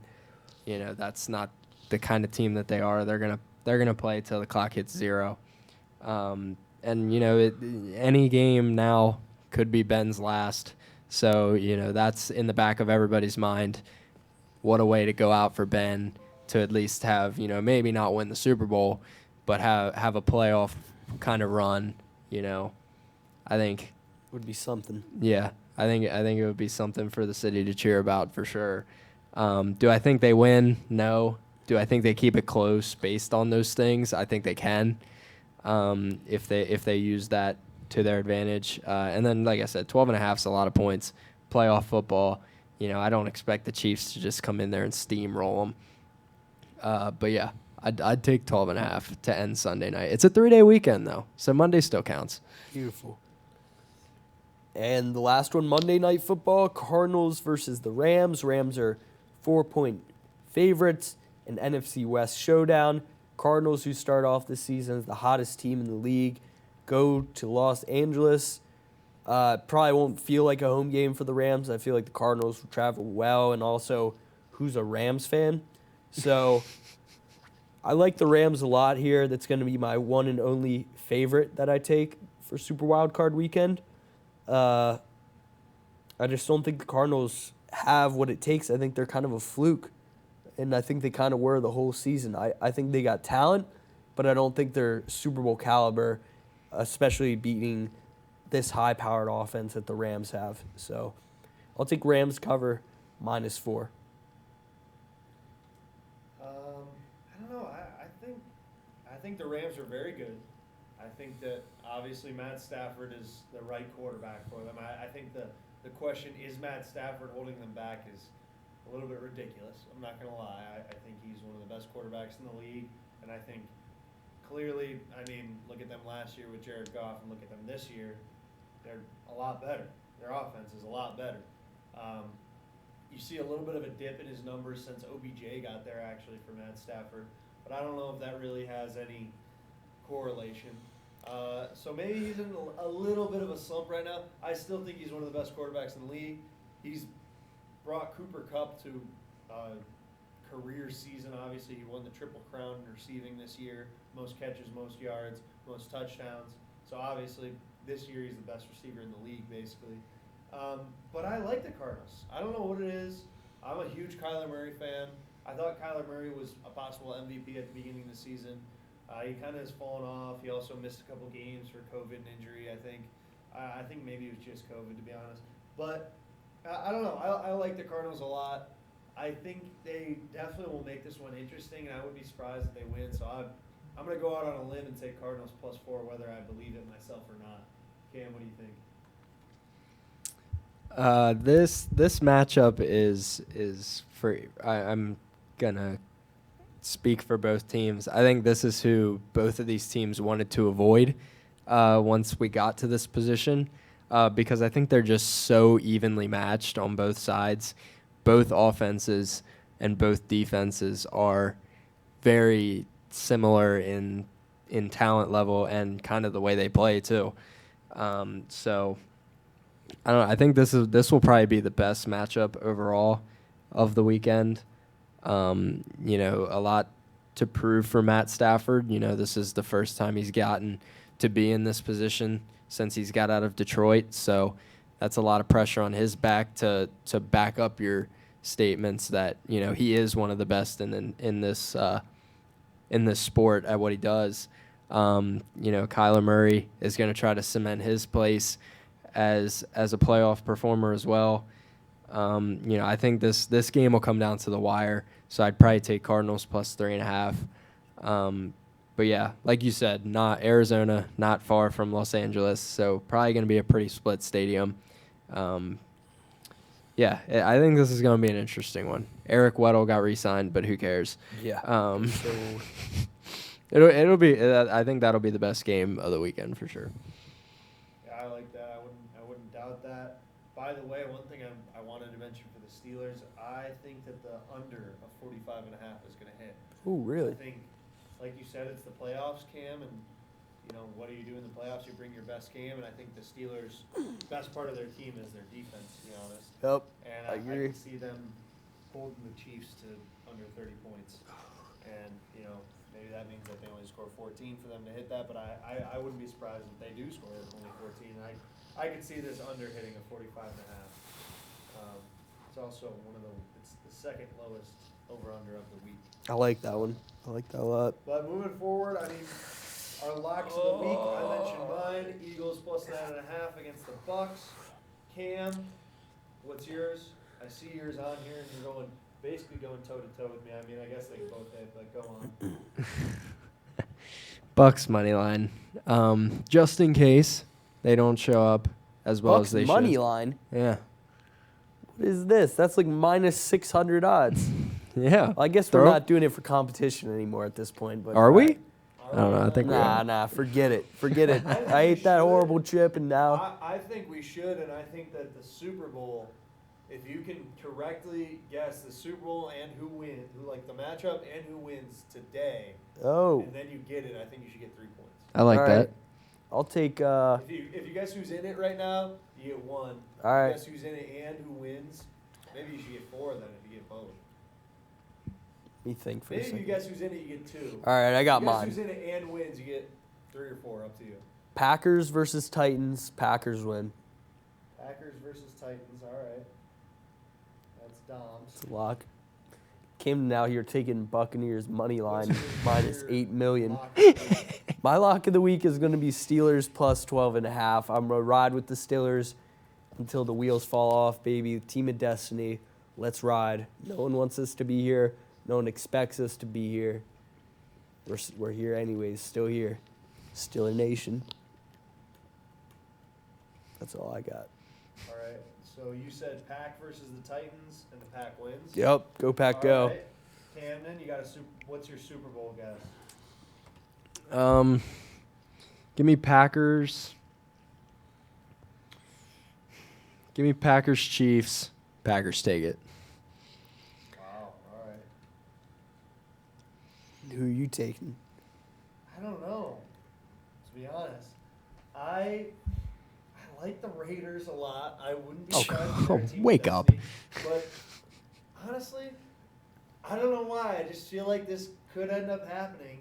That's not the kind of team that they are. They're gonna play till the clock hits 0. And any game now could be Ben's last. So that's in the back of everybody's mind. What a way to go out for Ben to at least have maybe not win the Super Bowl, but have a playoff kind of run. I think Would be something. yeah, I think it would be something for the city to cheer about for sure. Do I think they win? No. Do I think they keep it close based on those things? I think they can, if they use that to their advantage. And then, like I said, 12.5 is a lot of points. Playoff football, I don't expect the Chiefs to just come in there and steamroll them. But yeah, I'd take 12.5 to end Sunday night. It's a 3-day weekend though, so Monday still counts. Beautiful. And the last one, Monday Night Football, Cardinals versus the Rams. Rams are 4-point favorites, an NFC West showdown. Cardinals, who start off this season as the hottest team in the league, go to Los Angeles. Probably won't feel like a home game for the Rams. I feel like the Cardinals will travel well, and also, who's a Rams fan? So I like the Rams a lot here. That's going to be my one and only favorite that I take for Super Wildcard Weekend. I just don't think the Cardinals have what it takes. I think they're kind of a fluke, and I think they kind of were the whole season. I think they got talent, but I don't think they're Super Bowl caliber, especially beating this high-powered offense that the Rams have. So I'll take Rams cover -4. I don't know. I think the Rams are very good. I think that obviously Matt Stafford is the right quarterback for them. I think the question, is Matt Stafford holding them back, is a little bit ridiculous. I'm not going to lie. I think he's one of the best quarterbacks in the league, and I think clearly, look at them last year with Jared Goff and look at them this year. They're a lot better. Their offense is a lot better. You see a little bit of a dip in his numbers since OBJ got there, actually, for Matt Stafford, but I don't know if that really has any correlation. So maybe he's in a little bit of a slump right now. I still think he's one of the best quarterbacks in the league. He's brought Cooper Kupp to career season. Obviously, he won the Triple Crown in receiving this year. Most catches, most yards, most touchdowns. So obviously, this year he's the best receiver in the league, basically. But I like the Cardinals. I don't know what it is. I'm a huge Kyler Murray fan. I thought Kyler Murray was a possible MVP at the beginning of the season. He kind of has fallen off. He also missed a couple games for COVID and injury, I think. I think maybe it was just COVID, to be honest. But I don't know. I like the Cardinals a lot. I think they definitely will make this one interesting, and I would be surprised if they win. So I'm going to go out on a limb and say Cardinals +4, whether I believe it myself or not. Cam, what do you think? This matchup is for I'm gonna speak for both teams. I think this is who both of these teams wanted to avoid once we got to this position, because I think they're just so evenly matched on both sides. Both offenses and both defenses are very similar in talent level and kind of the way they play too. So I don't know. I think this will probably be the best matchup overall of the weekend. A lot to prove for Matt Stafford. This is the first time he's gotten to be in this position since he's got out of Detroit. So that's a lot of pressure on his back to back up your statements that he is one of the best in this sport at what he does. Kyler Murray is going to try to cement his place as a playoff performer as well. I think this game will come down to the wire, so I'd probably take Cardinals +3.5. But yeah, like you said, not Arizona, not far from Los Angeles, so probably going to be a pretty split stadium. Yeah, I think this is going to be an interesting one. Eric Weddle got re-signed, but who cares? Yeah. It'll be. I think that'll be the best game of the weekend for sure. Yeah, I like that. I wouldn't doubt that. By the way, one thing I wanted to mention for the Steelers, I think that the under of 45.5 is going to hit. Oh, really? I think, like you said, it's the playoffs, Cam, and what do you do in the playoffs? You bring your best game, and I think the Steelers' best part of their team is their defense, to be honest. Yep. And I I agree. can see them holding the Chiefs to under 30 points. And, maybe that means that they only score 14 for them to hit that, but I wouldn't be surprised if they do score only 14. I could see this under hitting a 45 and a half. It's also it's the second lowest over-under of the week. I like that one. I like that a lot. But moving forward, our locks of the week, I mentioned mine. Eagles plus 9.5 against the Bucks. Cam, what's yours? I see yours on here, and you're basically going toe-to-toe with me. I guess they both hit, but go on. Bucks money line. Just in case they don't show up as well Bucks as they money should. line. Yeah. What is this? That's like minus 600 odds. Yeah. I guess we're not doing it for competition anymore at this point. But Are we? I don't know. I think we are. Nah, forget it. Forget it. I ate that horrible chip, and now I think we should, and I think that the Super Bowl, if you can correctly guess the Super Bowl and who wins, the matchup and who wins today, and then you get it, I think you should get 3 points. I like All that. right. I'll take. If you guess who's in it right now, you get 1. All right. Guess who's in it and who wins, maybe you should get 4 then if you get both. Let me think for a Maybe if second. you guess who's in it, you get 2. All right, I got Guess mine. who's in it and wins, you get 3 or 4, up to you. Packers versus Titans. Packers win. Packers versus Titans, all right. That's Dom's. It's a lock. Camden out here taking Buccaneers money line What's your- minus your 8 million. lock of the week? My lock of the week is going to be Steelers plus 12.5. I'm going to ride with the Steelers until the wheels fall off, baby. Team of destiny. Let's ride. No one wants us to be here. No one expects us to be here. We're here anyways. Still here. Steeler Nation. That's all I got. All right. So you said Pack versus the Titans, and the Pack wins. Yep. Go Pack, All go. right. Camden, you got what's your Super Bowl guess? Give me Packers. Give me Packers Chiefs. Packers take it. Wow. All right. Who are you taking? I don't know. To be honest, I like the Raiders a lot. I wouldn't be surprised if they're a team of Wake up. destiny, but honestly, I don't know why. I just feel like this could end up happening.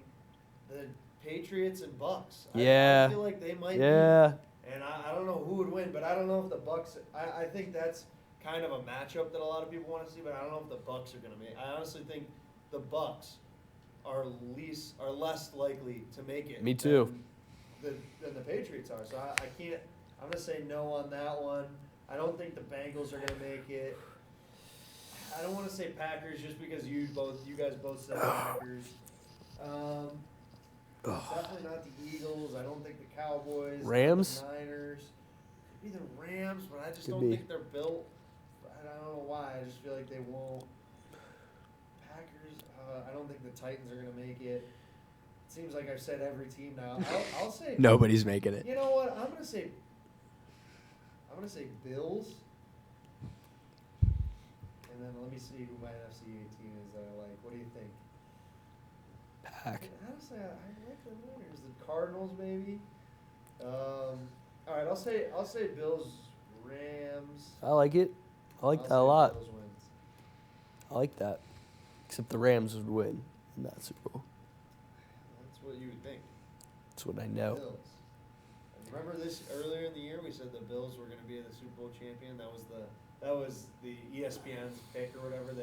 The Patriots and Bucks. Yeah. I feel like they might. Yeah. And I don't know who would win, but I don't know if the Bucks. I think that's kind of a matchup that a lot of people want to see, but I don't know if the Bucks are going to make. I honestly think the Bucks are less likely to make it. Me too. Than the Patriots are. So I can't. I'm going to say no on that one. I don't think the Bengals are going to make it. I don't want to say Packers just because you guys both said Packers. Definitely not the Eagles. I don't think the Cowboys. Rams? The Niners. Could be the Rams, but I just Could don't be. think they're built. I don't know why. I just feel like they won't. Packers. I don't think the Titans are going to make it. It seems like I've said every team now. I'll say. Nobody's making it. You know what? I'm gonna say Bills. And then let me see who my NFC team is that I like. What do you think? Pack. Honestly, I like the Raiders. The Cardinals, maybe. All right, I'll say Bills, Rams. I like it. I like I'll that a say lot. Bills wins. I like that. Except the Rams would win in that Super Bowl. That's what you would think. That's what I know. Bills. Remember this earlier in the year? We said the Bills were going to be the Super Bowl champion. That was the ESPN's pick or whatever.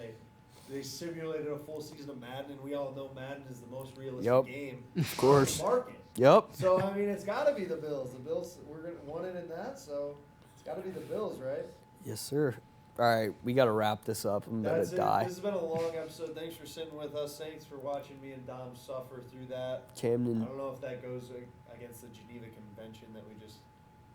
They simulated a full season of Madden, and we all know Madden is the most realistic game Of course. on the market. Yep. So I mean, it's got to be the Bills. The Bills won it in that, so it's got to be the Bills, right? Yes, sir. All right, we got to wrap this up. I'm going That's to it. die. This has been a long episode. Thanks for sitting with us. Thanks for watching me and Dom suffer through that. I Camden, don't know if that goes against the Geneva Convention that we just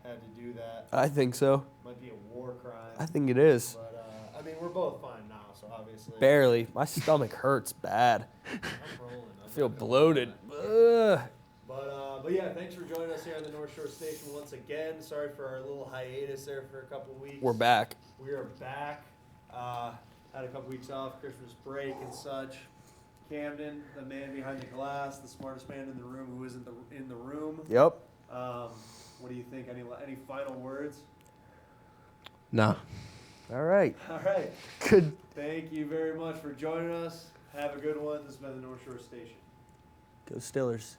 had to do that. I think so. Might be a war crime. I think it is. But I mean, we're both fine now, so obviously. Barely. My stomach hurts bad. I'm rolling. I feel bloated. Ugh. But yeah, thanks for joining us here on the North Shore Station once again. Sorry for our little hiatus there for a couple of weeks. We're back. We are back. Had a couple weeks off, Christmas break and such. Camden, the man behind the glass, the smartest man in the room who isn't in the room. Yep. What do you think? Any final words? No. All right. All right. Good. Thank you very much for joining us. Have a good one. This has been the North Shore Station. Go Stillers.